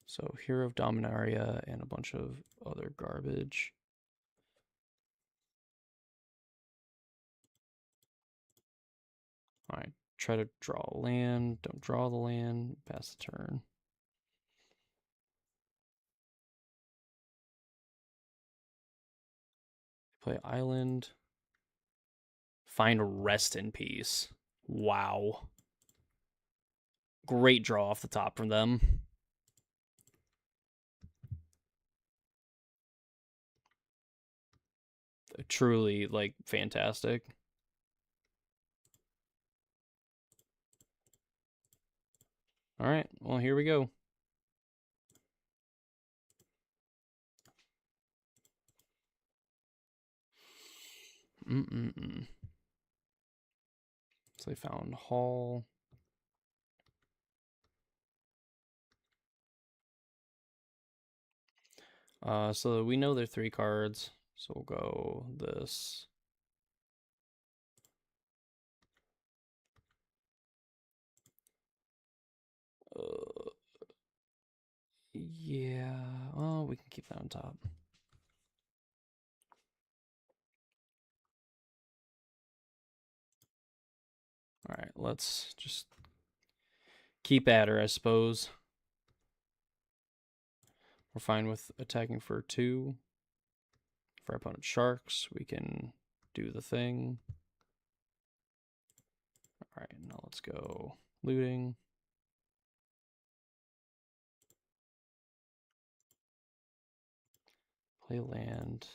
So Hero of Dominaria and a bunch of other garbage. Alright, try to draw a land. Don't draw the land. Pass the turn. Play Island. Find Rest in Peace. Wow. Great draw off the top from them. Truly, like, fantastic. All right, well, here we go. So they found Hall. So we know they're 3 cards. So we'll go this. Yeah. Oh, we can keep that on top. All right, let's just keep at her, I suppose. We're fine with attacking for 2. For our opponent Sharks, we can do the thing. All right, now let's go looting. Play land.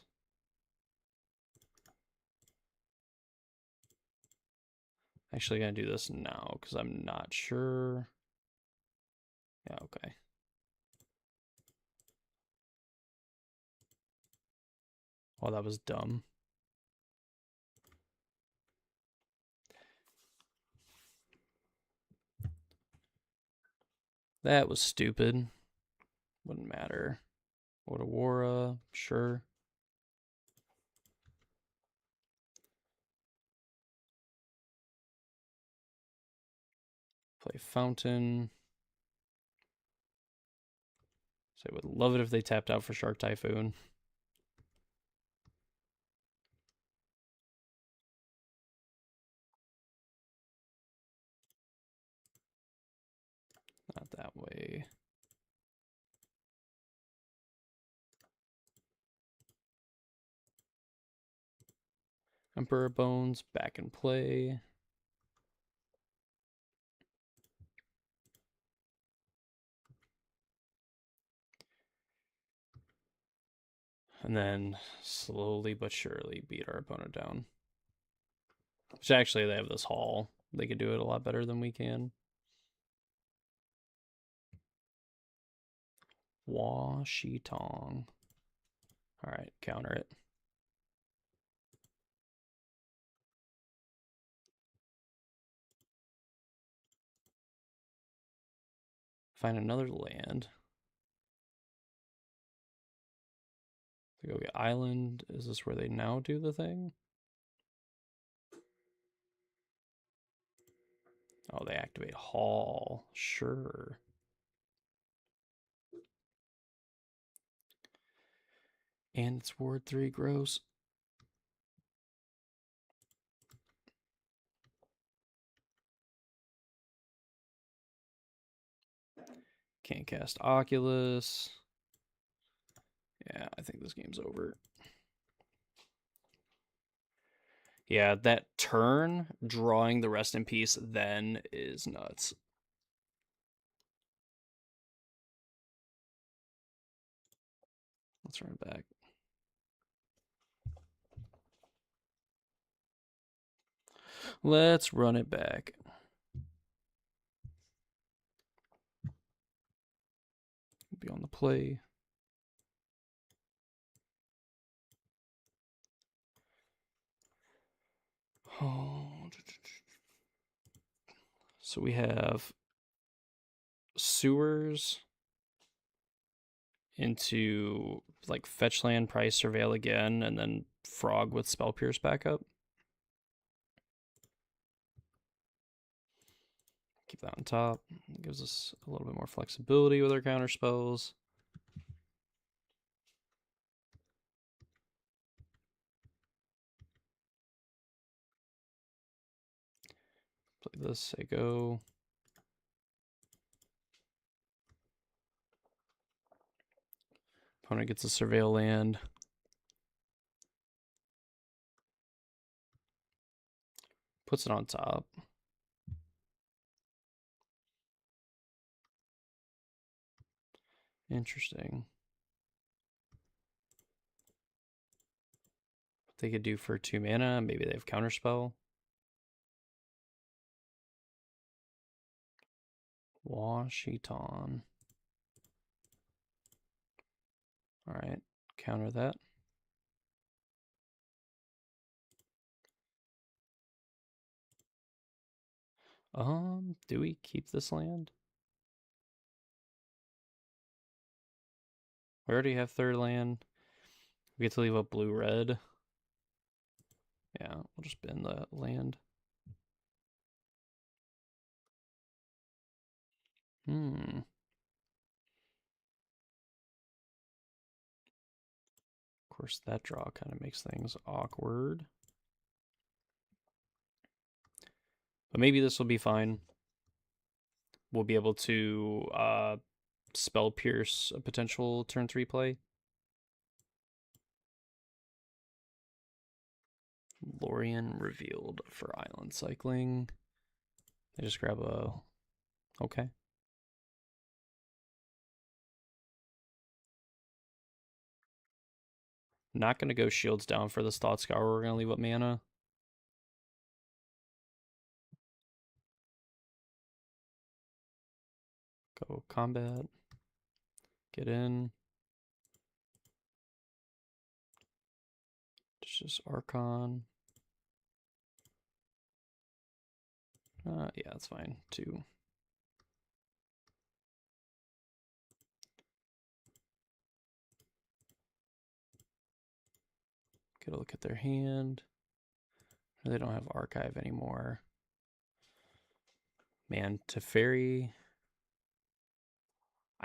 Actually, gonna do this now because I'm not sure. Yeah, okay. Oh, that was dumb. That was stupid. Wouldn't matter. Otawara, sure. Play Fountain. So I would love it if they tapped out for Shark Typhoon. Not that way. Emperor Bones back in play. And then slowly but surely beat our opponent down. Which actually, they have this Hall. They could do it a lot better than we can. Washitong. All right, counter it. Find another land. They go get Island. Is this where they now do the thing? Oh, they activate Hall. Sure. And it's Ward 3, gross. Can't cast Oculus. Yeah, I think this game's over. Yeah, that turn, drawing the Rest in Peace then is nuts. Let's run it back. Let's run it back. Be on the play. Oh. So we have Sewers into like fetch land, price, surveil again, and then Frog with Spell Pierce backup. Keep that on top. It gives us a little bit more flexibility with our counter spells. Play this, say go. Opponent gets a surveil land. Puts it on top. Interesting. What they could do for 2 mana, maybe they have Counterspell. Washington. Alright, counter that. Do we keep this land? We already have 3rd land. We get to leave up blue-red. Yeah, we'll just bend the land. Of course, that draw kind of makes things awkward. But maybe this will be fine. We'll be able to spell pierce a potential turn 3 play. Lorien revealed for island cycling. I just grab a... Okay. Not going to go shields down for this Thought Scour. We're going to leave up mana. Go combat. Get in. It's just Archon. Yeah, that's fine. 2. Get a look at their hand. They don't have Archive anymore. Man, Teferi.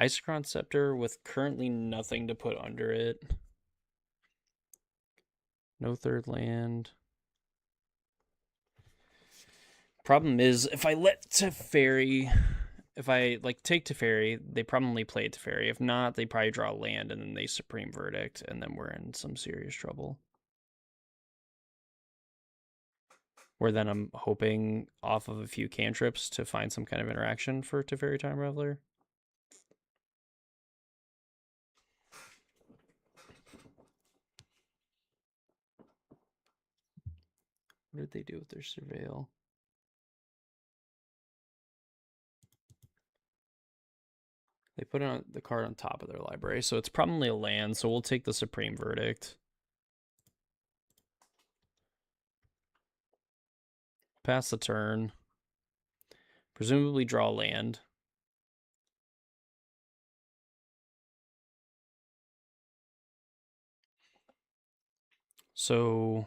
Isochron Scepter with currently nothing to put under it. No 3rd land. Problem is, if I let Teferi... If I take Teferi, they probably play Teferi. If not, they probably draw land and then they Supreme Verdict, and then we're in some serious trouble. Where then I'm hoping off of a few cantrips to find some kind of interaction for Teferi Time Reveler. What did they do with their Surveil? They put on the card on top of their library, so it's probably a land, so we'll take the Supreme Verdict. Pass the turn. Presumably draw land. So,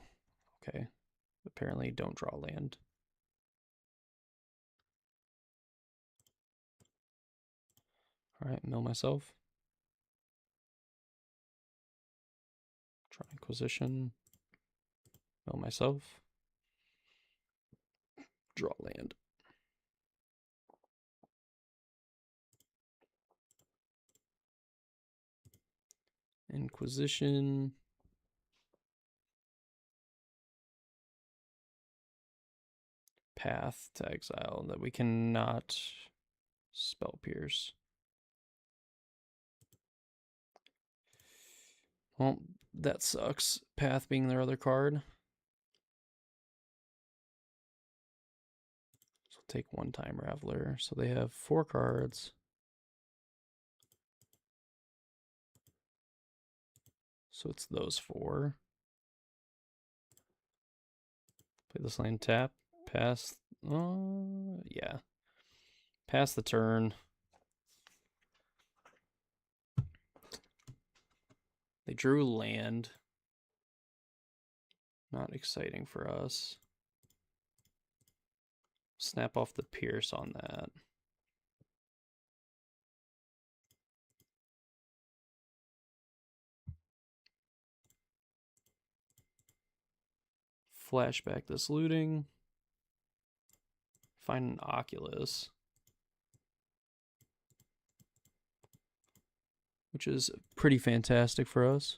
okay. Apparently don't draw land. Alright, mill myself. Draw Inquisition. Mill myself. Draw land. Inquisition. Path to exile that we cannot spell pierce. Well, that sucks. Path being their other card. So take 1 Time Raveler. So they have 4 cards. So it's those 4. Play this land, tap, pass. Yeah. Pass the turn. They drew land. Not exciting for us. Snap off the pierce on that. Flashback this looting. Find an Oculus. Which is pretty fantastic for us.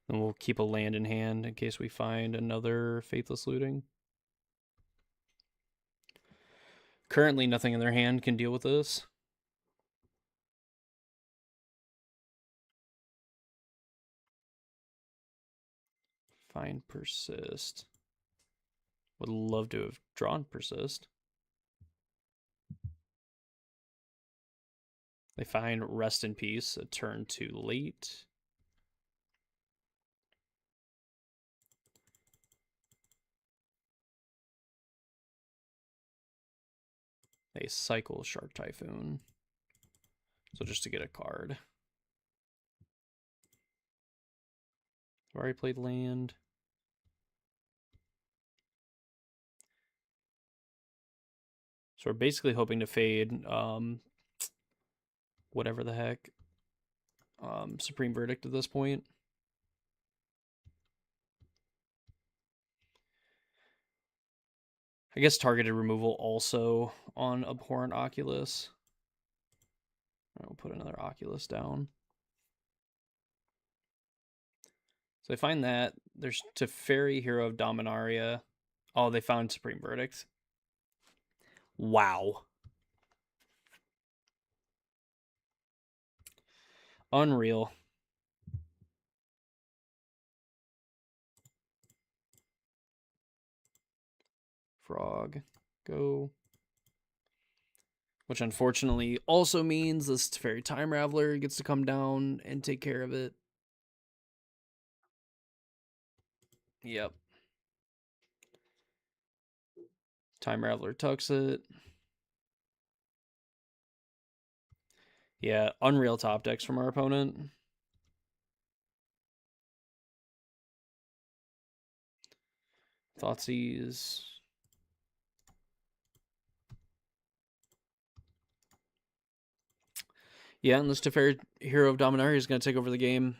And we'll keep a land in hand in case we find another Faithless Looting. Currently, nothing in their hand can deal with this. Find Persist. Would love to have drawn Persist. They find Rest in Peace a turn too late. They cycle Shark Typhoon. So just to get a card. I've already played land. So we're basically hoping to fade whatever the heck. Supreme Verdict at this point. I guess targeted removal also on Abhorrent Oculus. We'll put another Oculus down. So they find that. There's Teferi, Hero of Dominaria. Oh, they found Supreme Verdict. Wow. Unreal. Frog. Go. Which unfortunately also means this Teferi Time Raveler gets to come down and take care of it. Yep. Time Raveler tucks it. Yeah, unreal top decks from our opponent. Thoughtseize. Yeah, and this Teferi Hero of Dominaria is going to take over the game.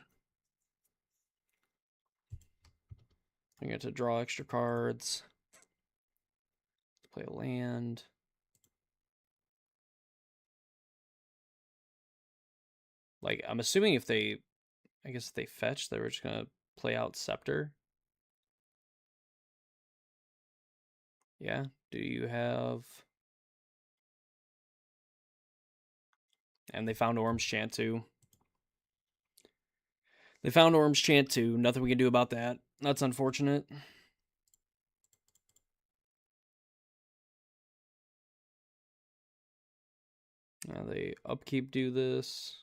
I get to draw extra cards. Play a land. Like, I'm assuming if they, I guess if they fetch, they were just going to play out Scepter. Yeah. Do you have... And they found Orm's Chant too. They found Orm's Chant too. Nothing we can do about that. That's unfortunate. Now they upkeep do this.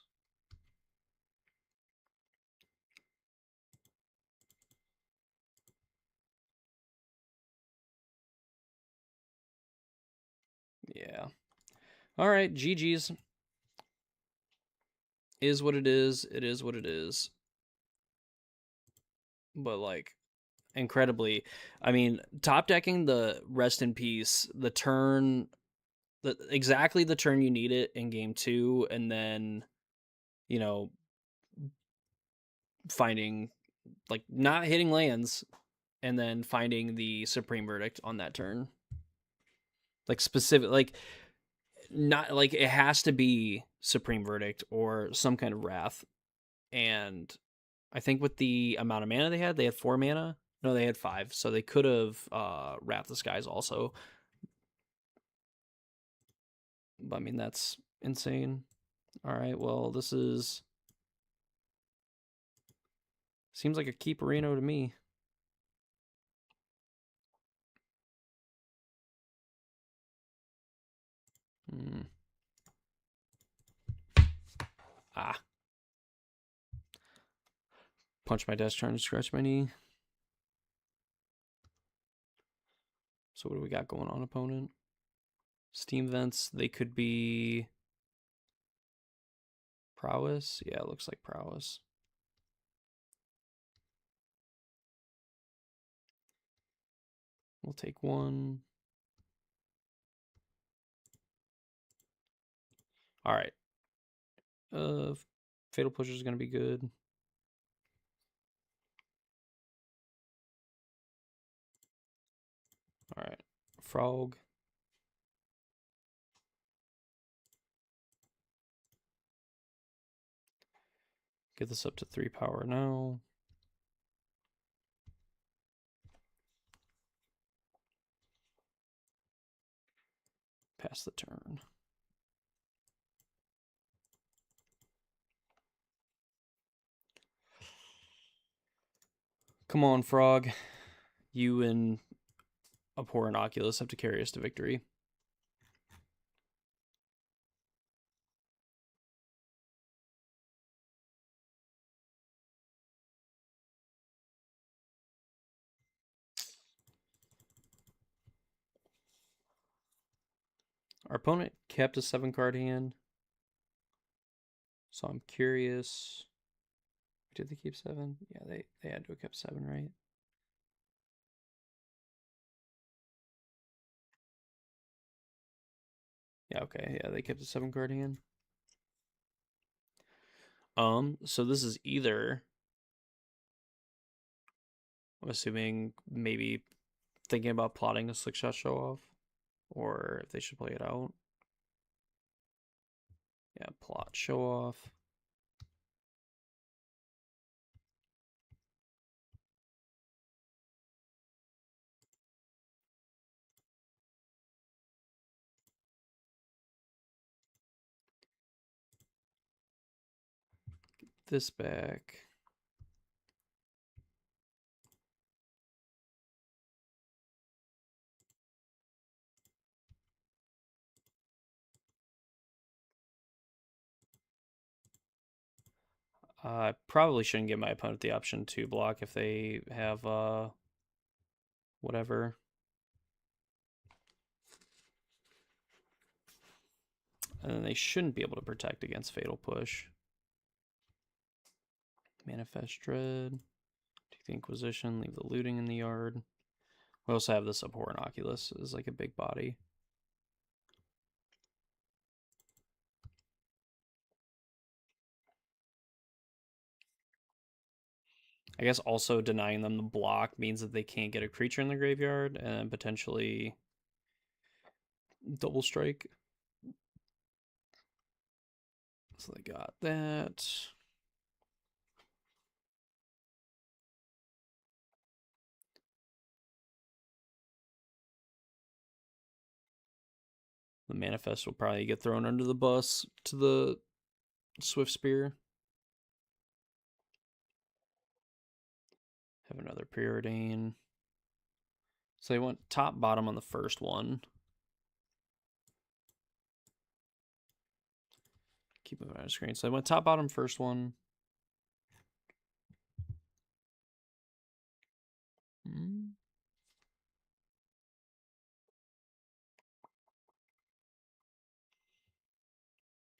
Yeah. All right, GG's. Is what it is. It is what it is. But like, incredibly, I mean, top decking the Rest in Peace, the turn, exactly the turn you need it in game 2, and then, you know, finding, like, not hitting lands, and then finding the Supreme Verdict on that turn. Like, specific, like, not, like, it has to be Supreme Verdict or some kind of Wrath. And I think with the amount of mana they had 4 mana. No, they had 5, so they could have Wrath the Skies also. But, I mean, that's insane. All right, well, this is... Seems like a keep Reno to me. Ah. Punch my desk trying to scratch my knee. So what do we got going on, opponent? Steam Vents, they could be... Prowess? Yeah, it looks like Prowess. We'll take 1. All right. Fatal Pusher is going to be good. All right. Frog. Get this up to 3 power now. Pass the turn. Come on, Frog. You and a poor Inoculus have to carry us to victory. Our opponent kept a 7-card hand. So I'm curious. Did they keep 7? Yeah, they had to have kept 7, right? Yeah, okay. Yeah, they kept a 7-card hand. So this is either, I'm assuming, maybe thinking about plotting a slick shot show off, or if they should play it out. Yeah, plot show off. Get this back. I probably shouldn't give my opponent the option to block if they have whatever. And then they shouldn't be able to protect against Fatal Push. Manifest Dread. Take the Inquisition, leave the looting in the yard. We also have this Abhorrent Oculus as like a big body. I guess also denying them the block means that they can't get a creature in the graveyard and potentially double strike. So they got that. The Manifest will probably get thrown under the bus to the Swift Spear. Have another Preordain. So they went top bottom on the first one. Keep moving on the screen. So I went top bottom first one.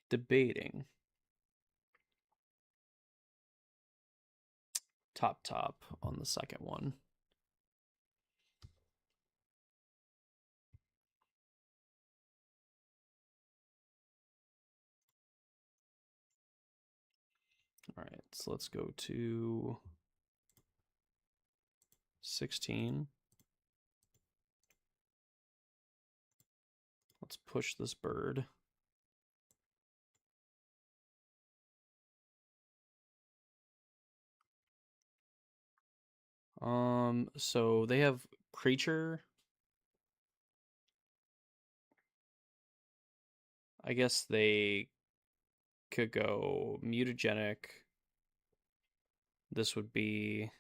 Debating. Top on the second one. All right, so let's go to 16. Let's push this bird. So they have creature. I guess they could go mutagenic. This would be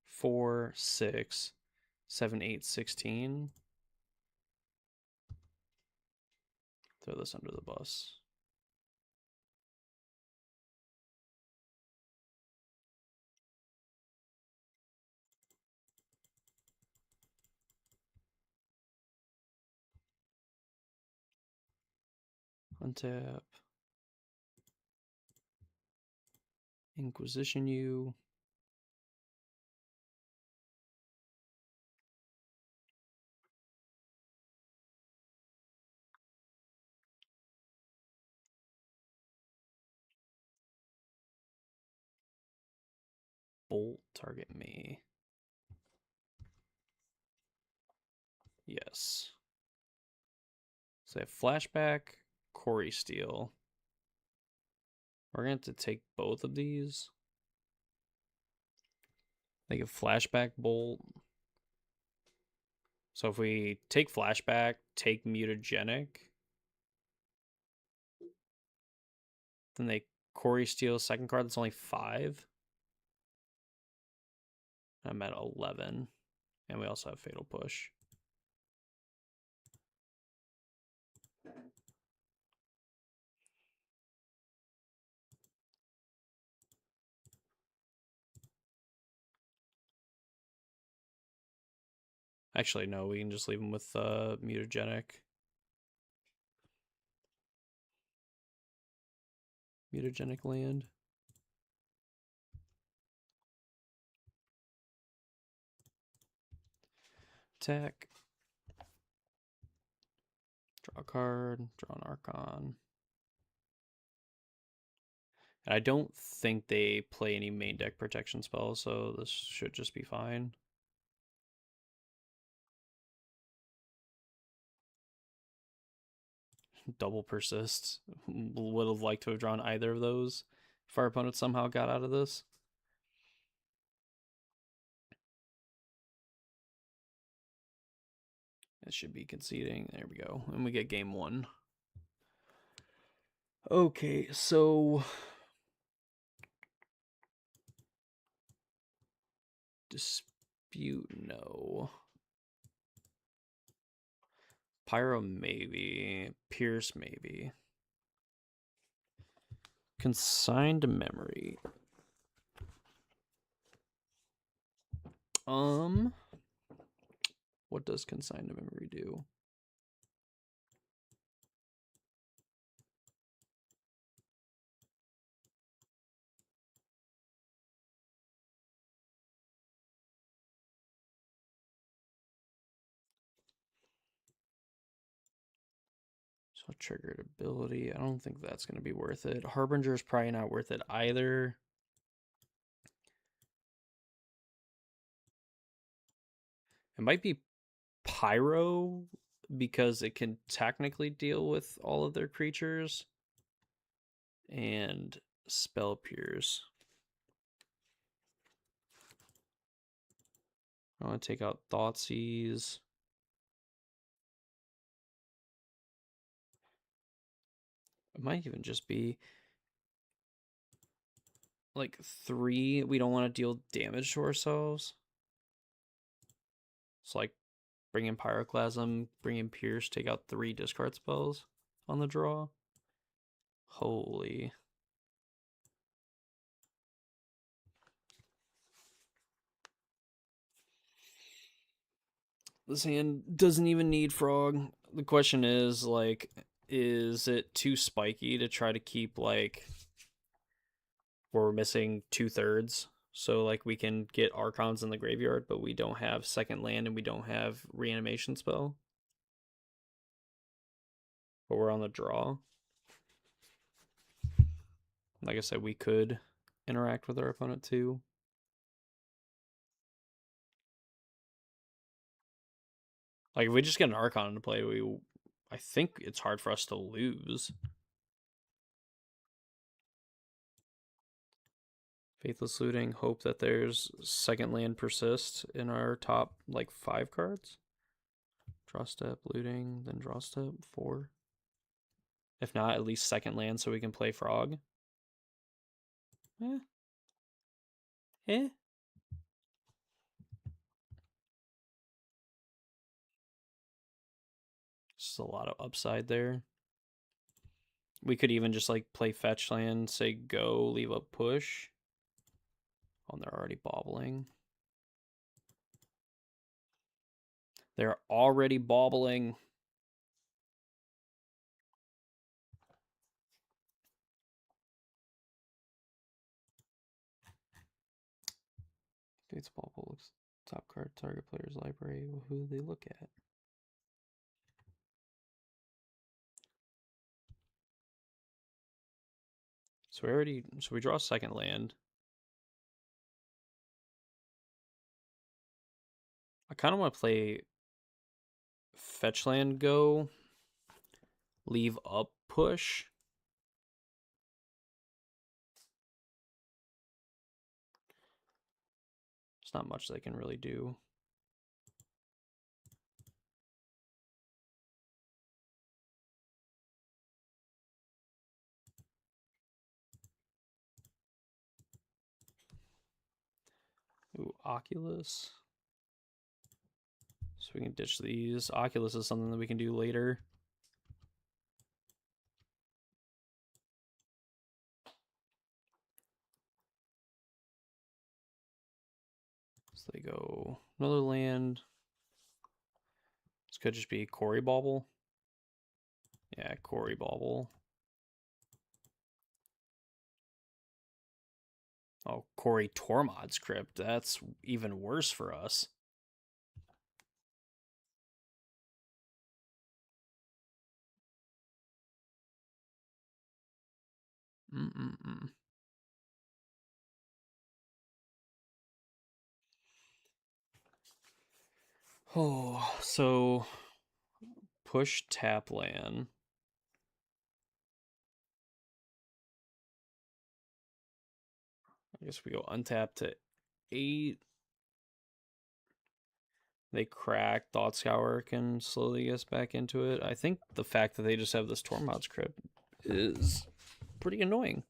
4, 6, 7, 8, 16. Throw this under the bus. Untap. Inquisition you. Bolt, target me. Yes. So I have flashback, Quarry Steel. We're going to have to take both of these. Like a flashback bolt. So if we take Flashback, take Mutagenic, then they Corey steals second card that's only 5. I'm at 11. And we also have Fatal Push. Actually, no, we can just leave him with Mutagenic. Mutagenic land. Attack. Draw a card. Draw an Archon. And I don't think they play any main deck protection spells, so this should just be fine. Double persist. Would have liked to have drawn either of those if our opponent somehow got out of this. It should be conceding. There we go. And we get game 1. Okay, so Dispute, no. Pyro, maybe. Pierce, maybe. Consigned memory. What does consigned memory do? So triggered ability. I don't think that's going to be worth it. Harbinger is probably not worth it either. It might be Pyro because it can technically deal with all of their creatures. And Spell Pierce. I want to take out Thoughtseize. It might even just be like 3. We don't want to deal damage to ourselves. So like bring in Pyroclasm, bring in Pierce, take out 3 discard spells on the draw. Holy. This hand doesn't even need Frog. The question is, like, is it too spiky to try to keep, like, where we're missing 2/3? So, like, we can get Archons in the graveyard, but we don't have second land and we don't have reanimation spell. But we're on the draw. Like I said, we could interact with our opponent too. Like, if we just get an Archon into play, I think it's hard for us to lose. Faithless Looting, hope that there's second land persist in our top, like, 5 cards. Draw step, looting, then draw step, 4. If not, at least second land so we can play Frog. Eh. Eh. Just a lot of upside there. We could even just, like, play fetch land, say go, leave up push. Oh, and they're already bobbling. They're already bobbling. Gates bobble looks top card target player's library. Well, who do they look at? So we draw second land. I kind of want to play fetch land go, leave up push. There's not much they can really do. Ooh, Oculus. So we can ditch these. Oculus is something that we can do later. So they go another land. This could just be Cory Bauble. Yeah, Cory Bauble. Oh, Cory Tormod's Crypt. That's even worse for us. Mm-mm-mm. Oh, so push tap land. I guess we go untap to 8. They crack. Thought Scour can slowly get us back into it. I think the fact that they just have this Tormod's Crypt is pretty annoying.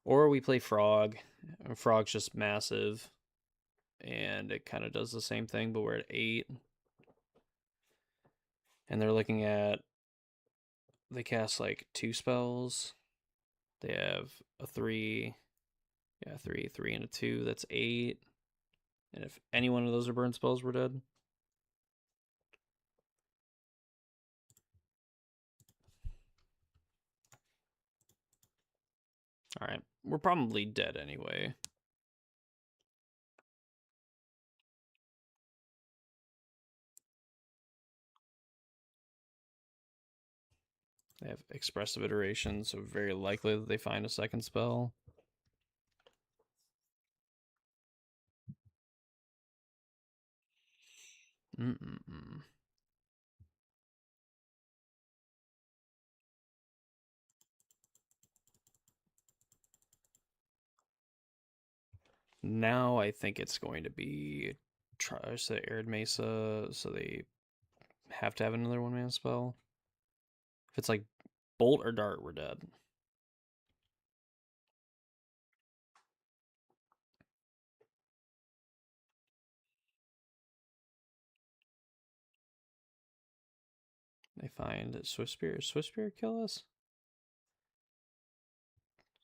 Or we play Frog. Frog's just massive. And it kind of does the same thing, but we're at 8. And they're looking at... They cast like 2 spells. They have a 3... Yeah, 3, 3, and a 2. That's 8. And if any one of those are burn spells, we're dead. Alright, we're probably dead anyway. They have expressive iteration, so very likely that they find a second spell. Mm-mm-mm. Now I think it's going to be say Arid Mesa, so they have to have another 1-mana spell. If it's like Bolt or Dart, we're dead. They find Swift Spear. Swift Spear kill us?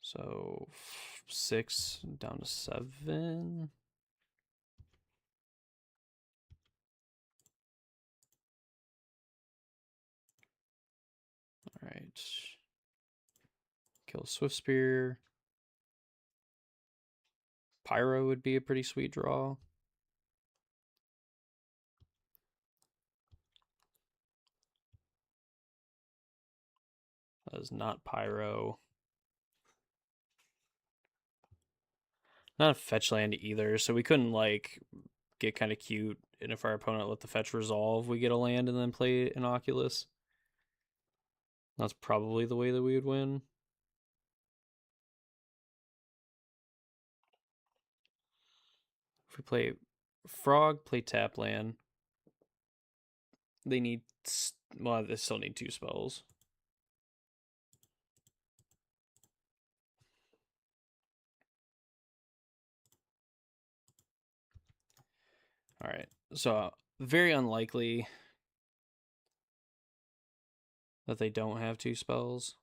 So 6 down to 7. Alright. Kill Swift Spear. Pyro would be a pretty sweet draw. That is not Pyro. Not a fetch land either, so we couldn't like get kind of cute, and if our opponent let the fetch resolve, we get a land and then play an Oculus. That's probably the way that we would win. If we play Frog, play tap land. They need, well, they still need 2 spells. All right, so very unlikely that they don't have 2 spells.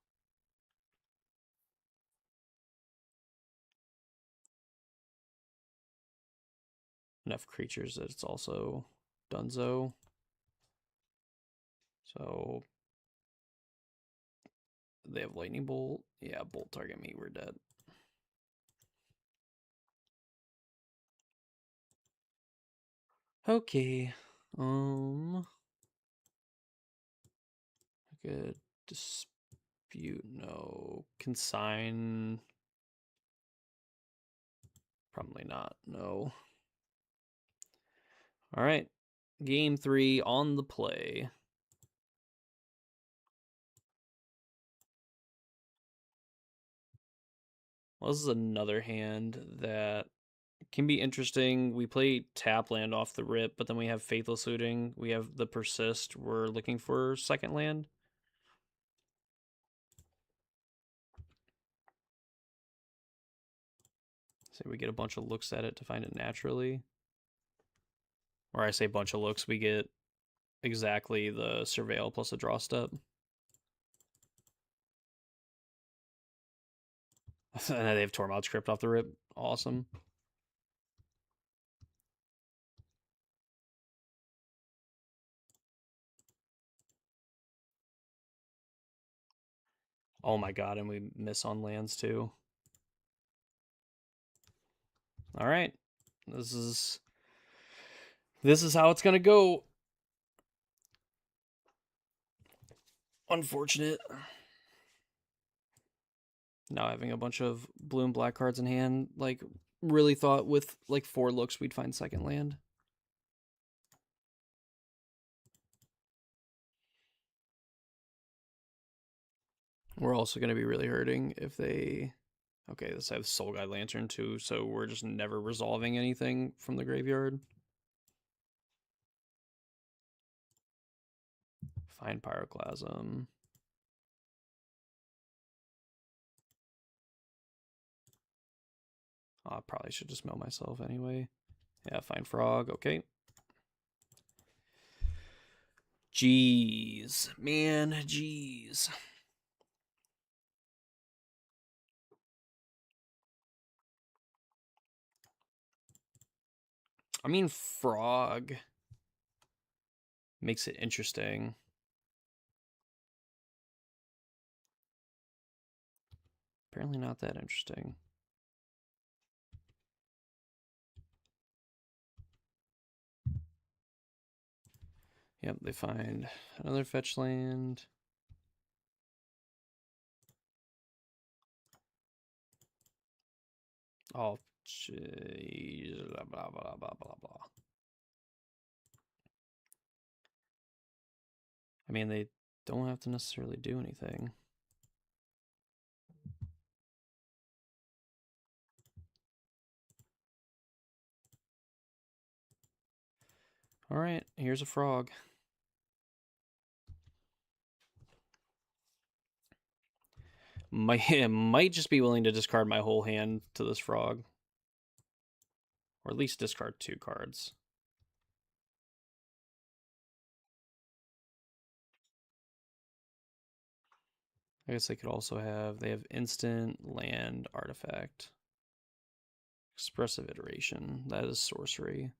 Enough creatures that it's also Dunzo. So they have Lightning Bolt. Yeah, Bolt target me, we're dead. Okay. Good. Dispute, no. Consign. Probably not, no. All right. Game 3 on the play. Well, this is another hand that can be interesting. We play tap land off the rip, but then we have Faithless Looting. We have the Persist. We're looking for second land. Say we get a bunch of looks at it to find it naturally. Or I say bunch of looks, we get exactly the surveil plus a draw step. And then they have Tormod's Crypt off the rip. Awesome. Oh my god, and we miss on lands too. All right. This is how it's going to go. Unfortunate. Now having a bunch of blue and black cards in hand, like really thought with like 4 looks we'd find second land. We're also going to be really hurting if they... Okay, this has Soul Guide Lantern too, so we're just never resolving anything from the graveyard. Find Pyroclasm. I probably should just mill myself anyway. Yeah, find Frog, okay. Jeez, man, jeez. I mean, Frog makes it interesting. Apparently not that interesting. Yep, they find another fetch land. Oh, jeez, blah, blah, blah, blah, blah, blah. I mean, they don't have to necessarily do anything. All right, here's a frog. Might just be willing to discard my whole hand to this frog. Or at least discard 2 cards. I guess they could also have... They have instant, land, artifact. Expressive iteration. That is sorcery.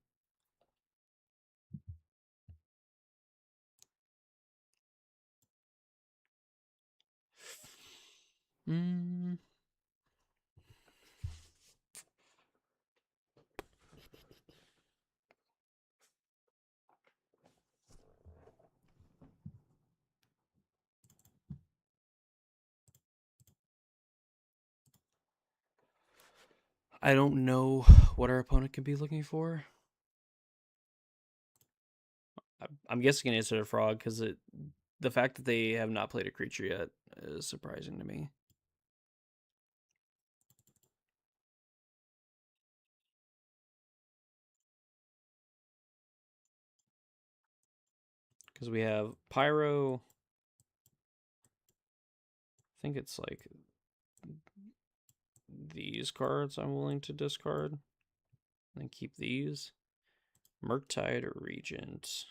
I don't know what our opponent could be looking for. I'm guessing it's a frog because the fact that they have not played a creature yet is surprising to me. Because we have Pyro. I think it's like these cards I'm willing to discard. And keep these. Murktide or Regent.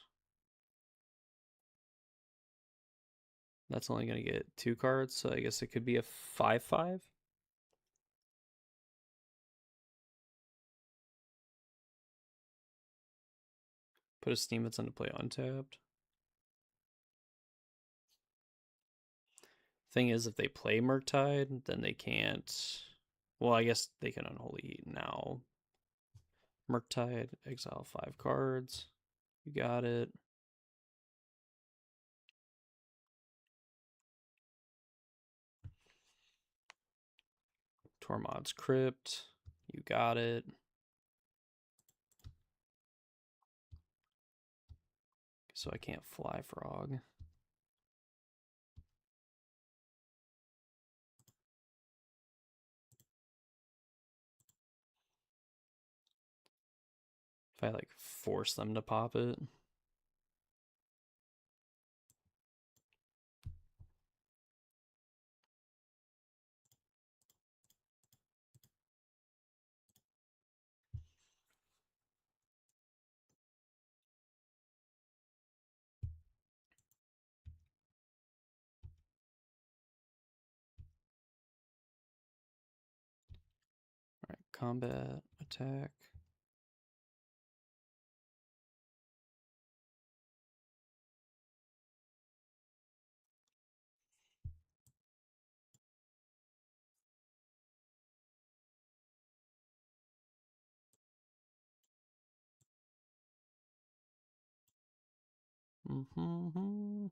That's only going to get 2 cards, so I guess it could be a 5/5. Put a Steam that's into play untapped. Thing is, if they play Murktide, then they can't... Well, I guess they can Unholy Heat now. Murktide, exile 5 cards. You got it. Tormod's Crypt. You got it. So I can't fly frog. If I like force them to pop it. combat, attack. Mm-hmm.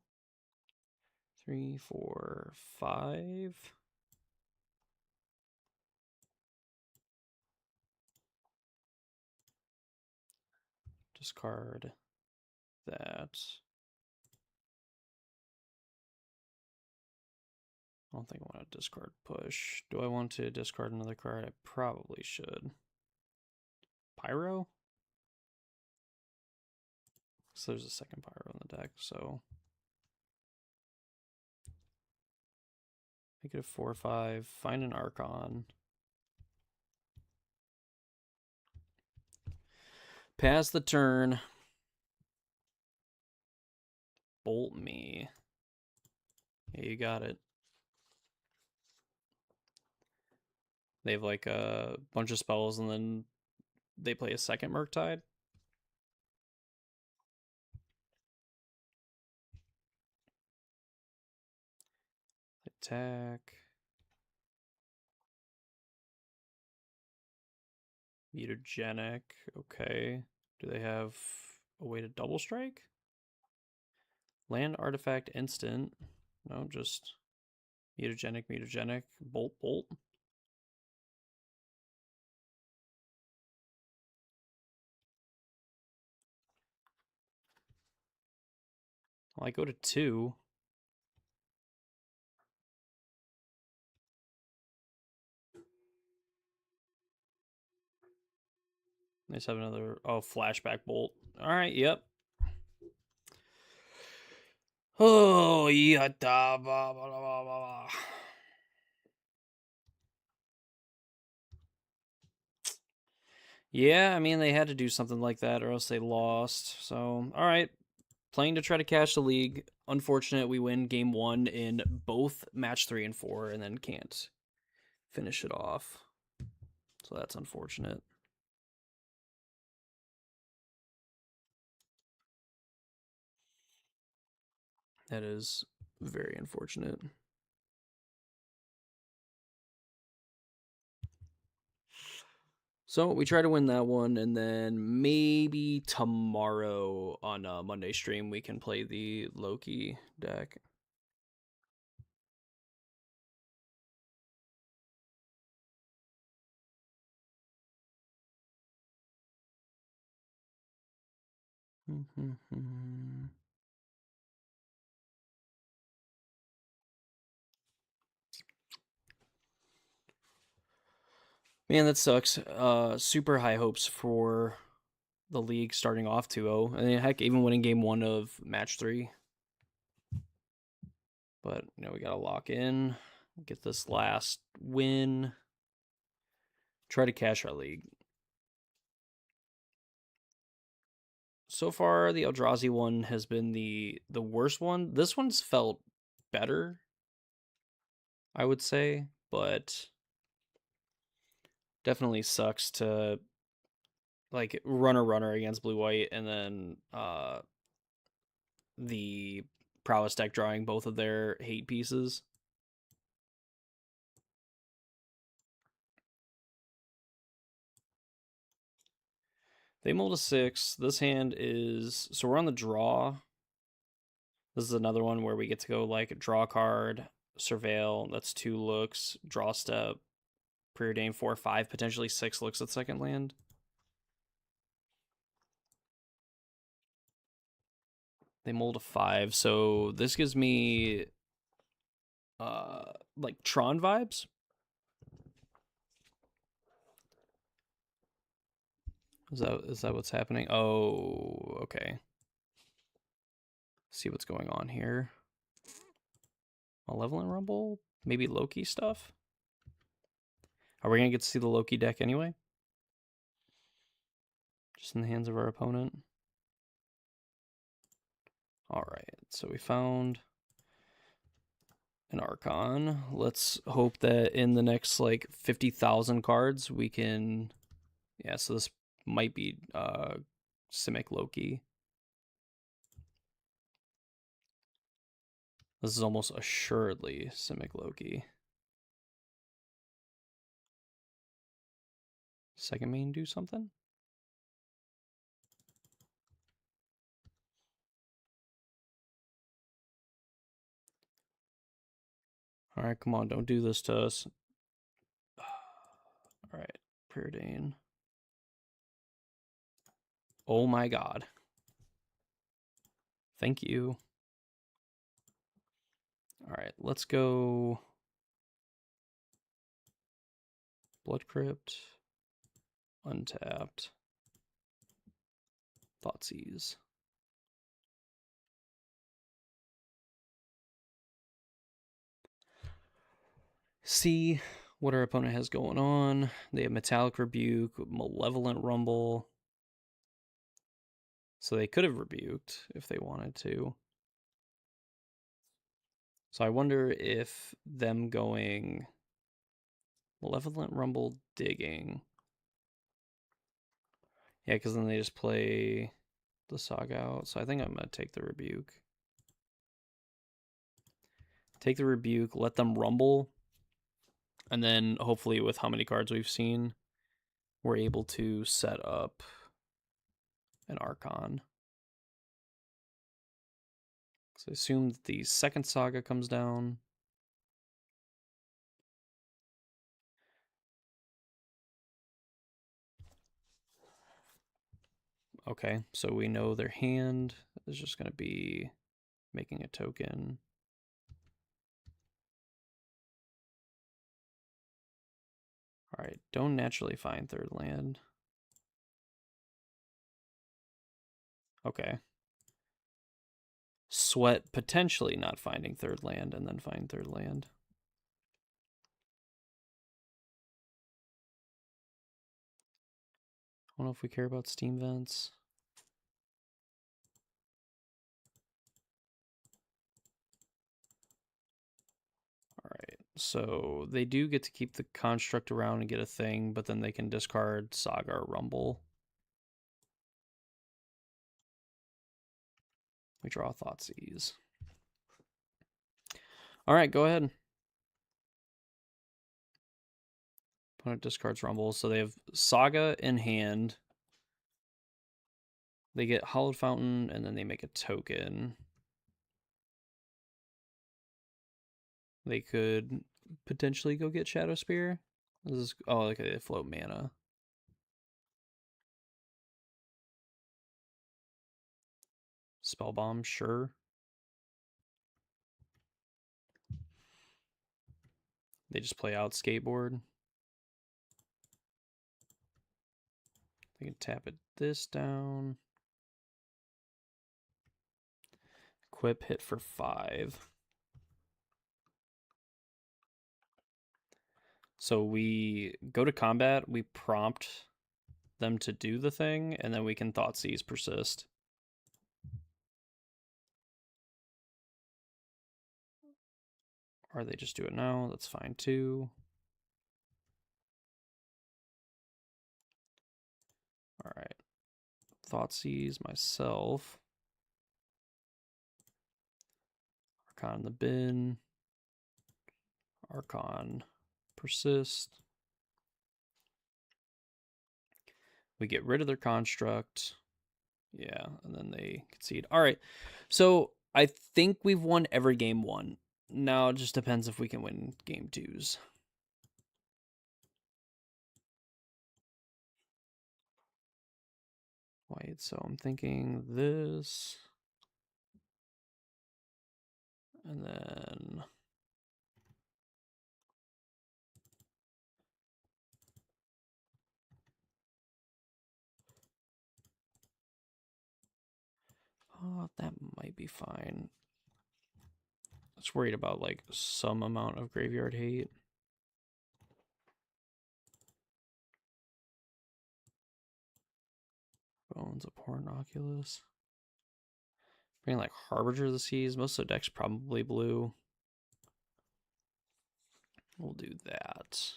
3, 4, 5. Discard that. I don't think I want to discard push. Do I want to discard another card? I probably should. Pyro? So there's a second Pyro in the deck, so make it a 4/5. Find an Archon. Pass the turn. Bolt me. Yeah, you got it. They have like a bunch of spells, and then they play a second Murktide. Attack. Mutagenic. Okay. Do they have a way to double strike? Land artifact instant. No, just mutagenic, mutagenic. Bolt, bolt. Well, I go to 2. They just have another, oh, flashback bolt. All right, yep. Oh, yeah. Yeah, I mean, they had to do something like that or else they lost. So, all right. Playing to try to cash the league. Unfortunate we win game 1 in both match 3 and 4 and then can't finish it off. So that's unfortunate. That is very unfortunate. So we try to win that one, and then maybe tomorrow on a Monday stream we can play the Loki deck. Man, that sucks. Super high hopes for the league starting off 2-0. I mean, heck, even winning game 1 of match 3. But, we got to lock in, get this last win, try to cash our league. So far, the Eldrazi one has been the worst one. This one's felt better, I would say, but definitely sucks to like run a runner against blue white and then the prowess deck drawing both of their hate pieces. They mulled a 6. This hand is, so we're on the draw. This is another one where we get to go like draw card, surveil. That's 2 looks, draw step, preordain 4, 5, potentially 6 looks at second land. They mulled a 5, so this gives me like Tron vibes. Is that what's happening? Oh, okay. See what's going on here. Malevolent Rumble? Maybe Loki stuff? Are we gonna get to see the Loki deck anyway? Just in the hands of our opponent. Alright, so we found an Archon. Let's hope that in the next like 50,000 cards we can. Yeah, so this might be Simic Loki. This is almost assuredly Simic Loki. Second main do something? Alright, come on, don't do this to us. Alright, Preordain. Oh my god. Thank you. Alright, let's go Blood Crypt. Untapped. Thoughtseize. See what our opponent has going on. They have Metallic Rebuke, Malevolent Rumble. So they could have rebuked if they wanted to. So I wonder if them going Malevolent Rumble digging. Yeah, because then they just play the Saga out. So I think I'm going to take the Rebuke. Take the Rebuke, let them rumble. And then hopefully with how many cards we've seen, we're able to set up an Archon. So I assume that the second Saga comes down. Okay, so we know their hand is just going to be making a token. All right, don't naturally find third land. Okay. Sweat potentially not finding third land and then find third land. I don't know if we care about steam vents. All right, so they do get to keep the construct around and get a thing, but then they can discard Saga or Rumble. We draw Thoughtseize. All right, go ahead. Opponent discards Rumble, so they have Saga in hand. They get Hallowed Fountain, and then they make a token. They could potentially go get Shadow Spear. This is, oh, okay, they float mana. Spell Bomb, sure. They just play out Skateboard. They can tap it this down. Equip, hit for 5. So we go to combat, we prompt them to do the thing, and then we can Thoughtseize persist. Or they just do it now, that's fine too. Alright. Thoughtseize myself. Archon in the bin. Archon persist. We get rid of their construct. Yeah, and then they concede. All right, so I think we've won every game one. Now it just depends if we can win game twos. Wait, so I'm thinking this. And then... oh, that might be fine. I was worried about like some amount of graveyard hate. Bones of Pornoculus. Bring like Harbinger of the Seas. Most of the deck's probably blue. We'll do that.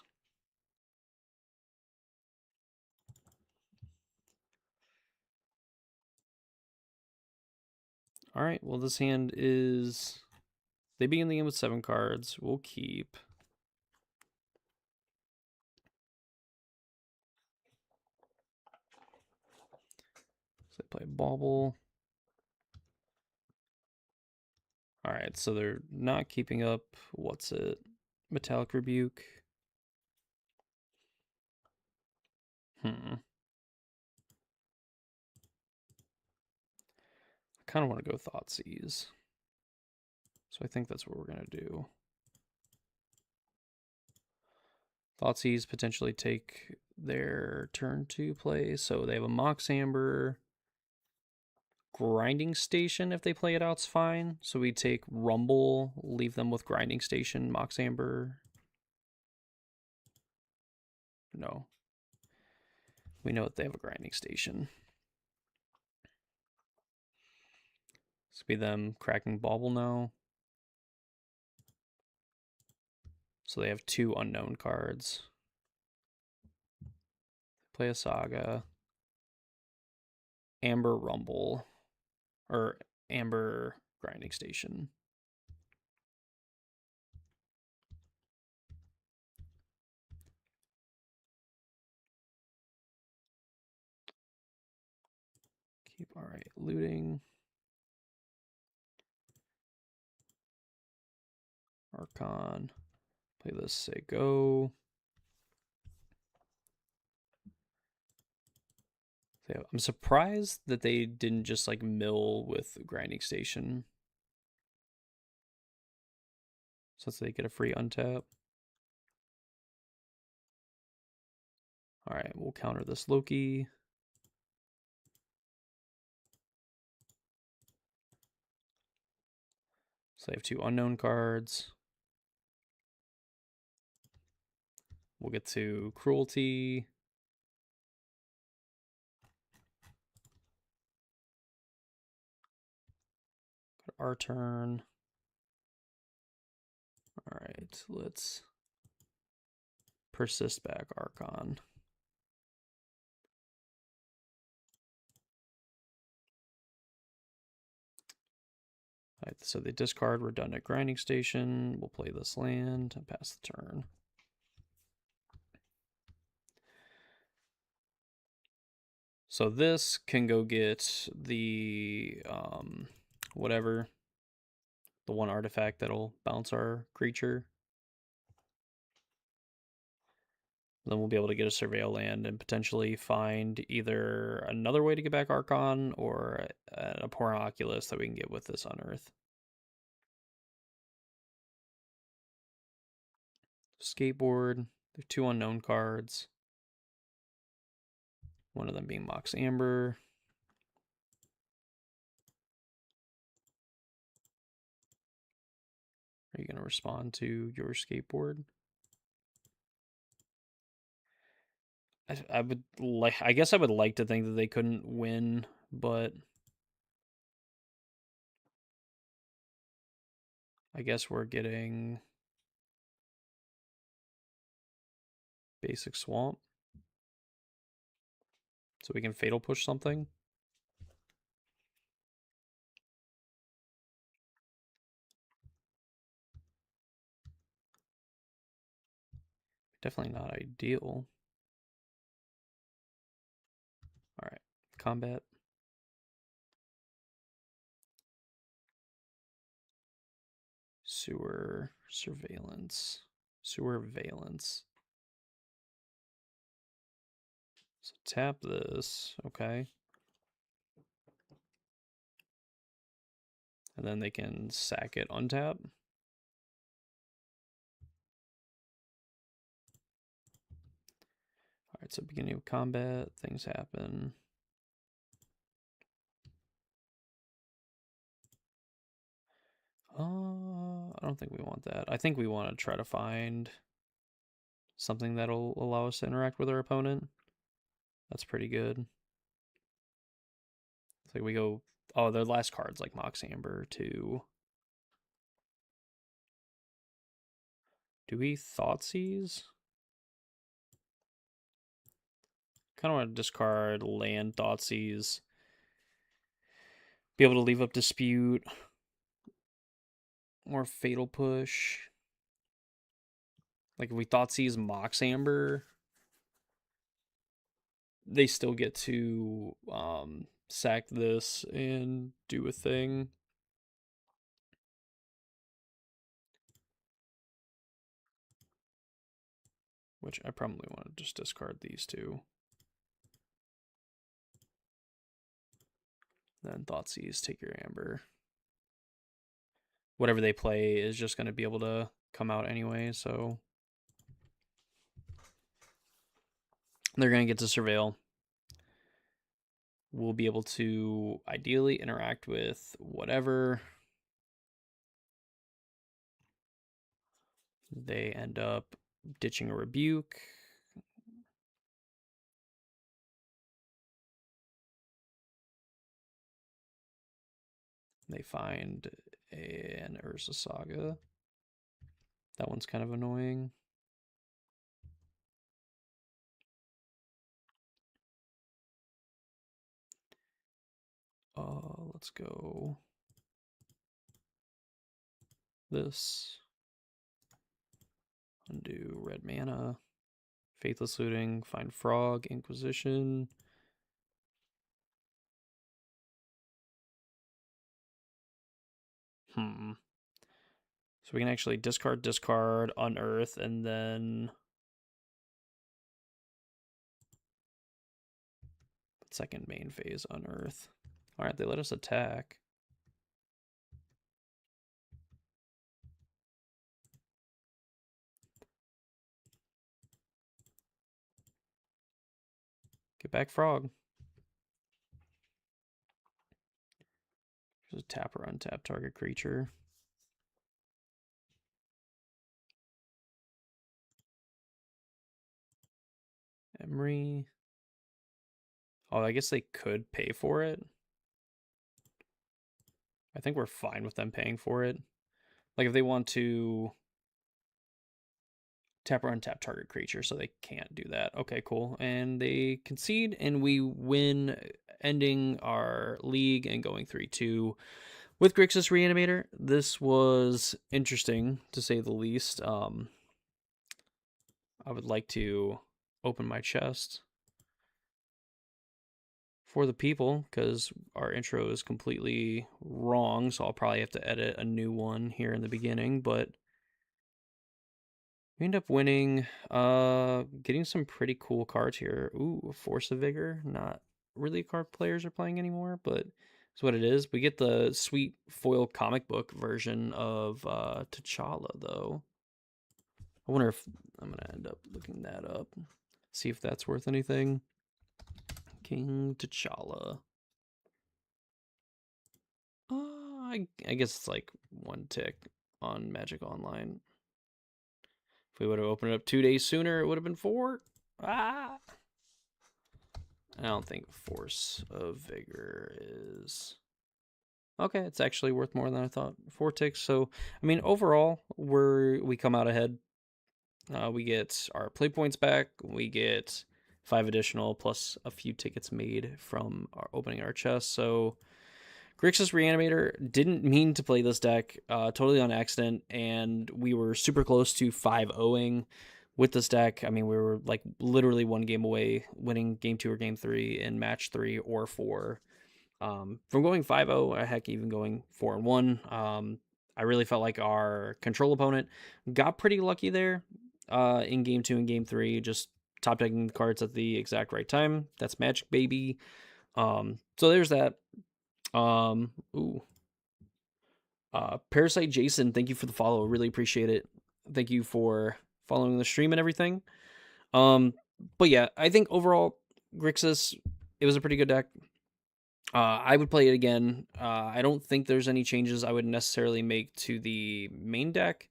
All right, well, this hand is... They begin the game with 7 cards. We'll keep. So they play Bauble. All right, so they're not keeping up. What's it? Metallic Rebuke. I kind of want to go Thoughtseize. So I think that's what we're going to do. Thoughtseize potentially take their turn to play. So they have a Mox Amber. Grinding Station, if they play it out's fine. So we take Rumble, leave them with Grinding Station, Mox Amber. No. We know that they have a Grinding Station. This will be them cracking Bauble now. So they have 2 unknown cards. Play a Saga. Amber Rumble. Or Amber Grinding Station. Keep, alright, looting. Archon. Play this, say go. I'm surprised that they didn't just like mill with Grinding Station. Since they get a free untap. Alright, we'll counter this Loki. So they have 2 unknown cards. We'll get to Cruelty. Our turn. Alright, let's persist back Archon. Alright, so they discard Redundant Grinding Station. We'll play this land and pass the turn. So this can go get the whatever, the 1 artifact that'll bounce our creature. Then we'll be able to get a Surveil land and potentially find either another way to get back Archon or an Abhorrent Oculus that we can get with this Unearth. Skateboard. There are 2 unknown cards. One of them being Mox Amber. Are you going to respond to your skateboard? I guess I would like to think that they couldn't win, but I guess we're getting basic swamp. So we can fatal push something. Definitely not ideal. Alright, combat. Sewer surveillance. Sewer valence. So tap this, okay. And then they can sack it, untap. Alright, so beginning of combat, things happen. I don't think we want that. I think we want to try to find something that'll allow us to interact with our opponent. That's pretty good. It's like we go, oh, their last card's like Mox Amber to Do we Thoughtseize? Kind of want to discard land Thoughtseize. Be able to leave up Dispute. Or Fatal Push. Like if we Thoughtseize Mox Amber, they still get to sack this and do a thing. Which I probably want to just discard these two. Then Thoughtseize, take your Amber. Whatever they play is just going to be able to come out anyway, so they're going to get to Surveil. We'll be able to ideally interact with whatever. They end up ditching a Rebuke. They find an Urza Saga. That one's kind of annoying. Let's go this. Undo red mana. Faithless Looting, find Frog, Inquisition. So we can actually discard, unearth, and then second main phase unearth. All right, they let us attack. Get back, Frog. There's a tap or untap target creature. Emery. Oh, I guess they could pay for it. I think we're fine with them paying for it. Like if they want to tap or untap target creature, so they can't do that. Okay, cool. And they concede, and we win, ending our league and going 3-2 with Grixis Reanimator. This was interesting, to say the least. I would like to open my chest for the people, because our intro is completely wrong, so I'll probably have to edit a new one here in the beginning, but we end up winning, getting some pretty cool cards here. Ooh, Force of Vigor, not really a card players are playing anymore, but it's what it is. We get the sweet foil comic book version of T'Challa, though. I wonder if I'm going to end up looking that up, see if that's worth anything. King T'Challa. I guess it's like one tick on Magic Online. If we would have opened it up 2 days sooner, it would have been 4. I don't think Force of Vigor is... Okay, it's actually worth more than I thought. 4 ticks. So, I mean, overall, we come out ahead. We get our play points back. We get 5 additional plus a few tickets made from opening our chest. So Grixis Reanimator didn't mean to play this deck, totally on accident, and we were super close to 5-0ing with this deck. I mean, we were like literally one game away winning game 2 or game 3 in match 3 or 4. From going 5-0, heck, even going 4-1. I really felt like our control opponent got pretty lucky there in game 2 and game 3, just top decking the cards at the exact right time. That's Magic, baby. So there's that. Parasite Jason, thank you for the follow. Really appreciate it. Thank you for following the stream and everything. But yeah, I think overall, Grixis, it was a pretty good deck. I would play it again. I don't think there's any changes I would necessarily make to the main deck.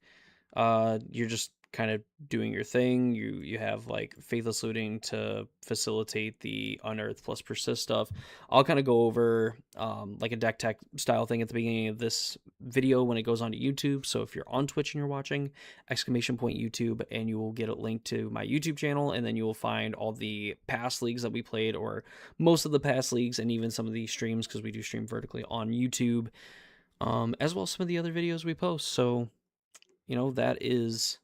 You're just kind of doing your thing. You have like Faithless Looting to facilitate the Unearth plus Persist stuff. I'll kind of go over like a deck tech style thing at the beginning of this video when it goes onto YouTube. So if you're on Twitch and you're watching, !YouTube, and you will get a link to my YouTube channel, and then you will find all the past leagues that we played, or most of the past leagues, and even some of these streams, because we do stream vertically on YouTube, as well as some of the other videos we post. So, that is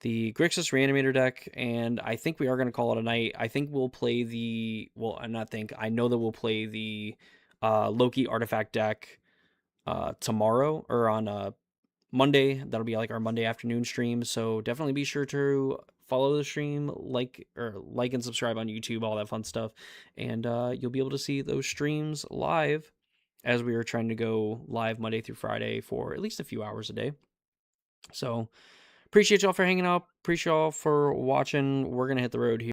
the Grixis Reanimator deck, and I think we are going to call it a night. I think we'll play I know that we'll play the Loki artifact deck tomorrow, or on Monday. That'll be like our Monday afternoon stream, so definitely be sure to follow the stream, like and subscribe on YouTube, all that fun stuff, and you'll be able to see those streams live, as we are trying to go live Monday through Friday for at least a few hours a day. So appreciate y'all for hanging out. Appreciate y'all for watching. We're going to hit the road here.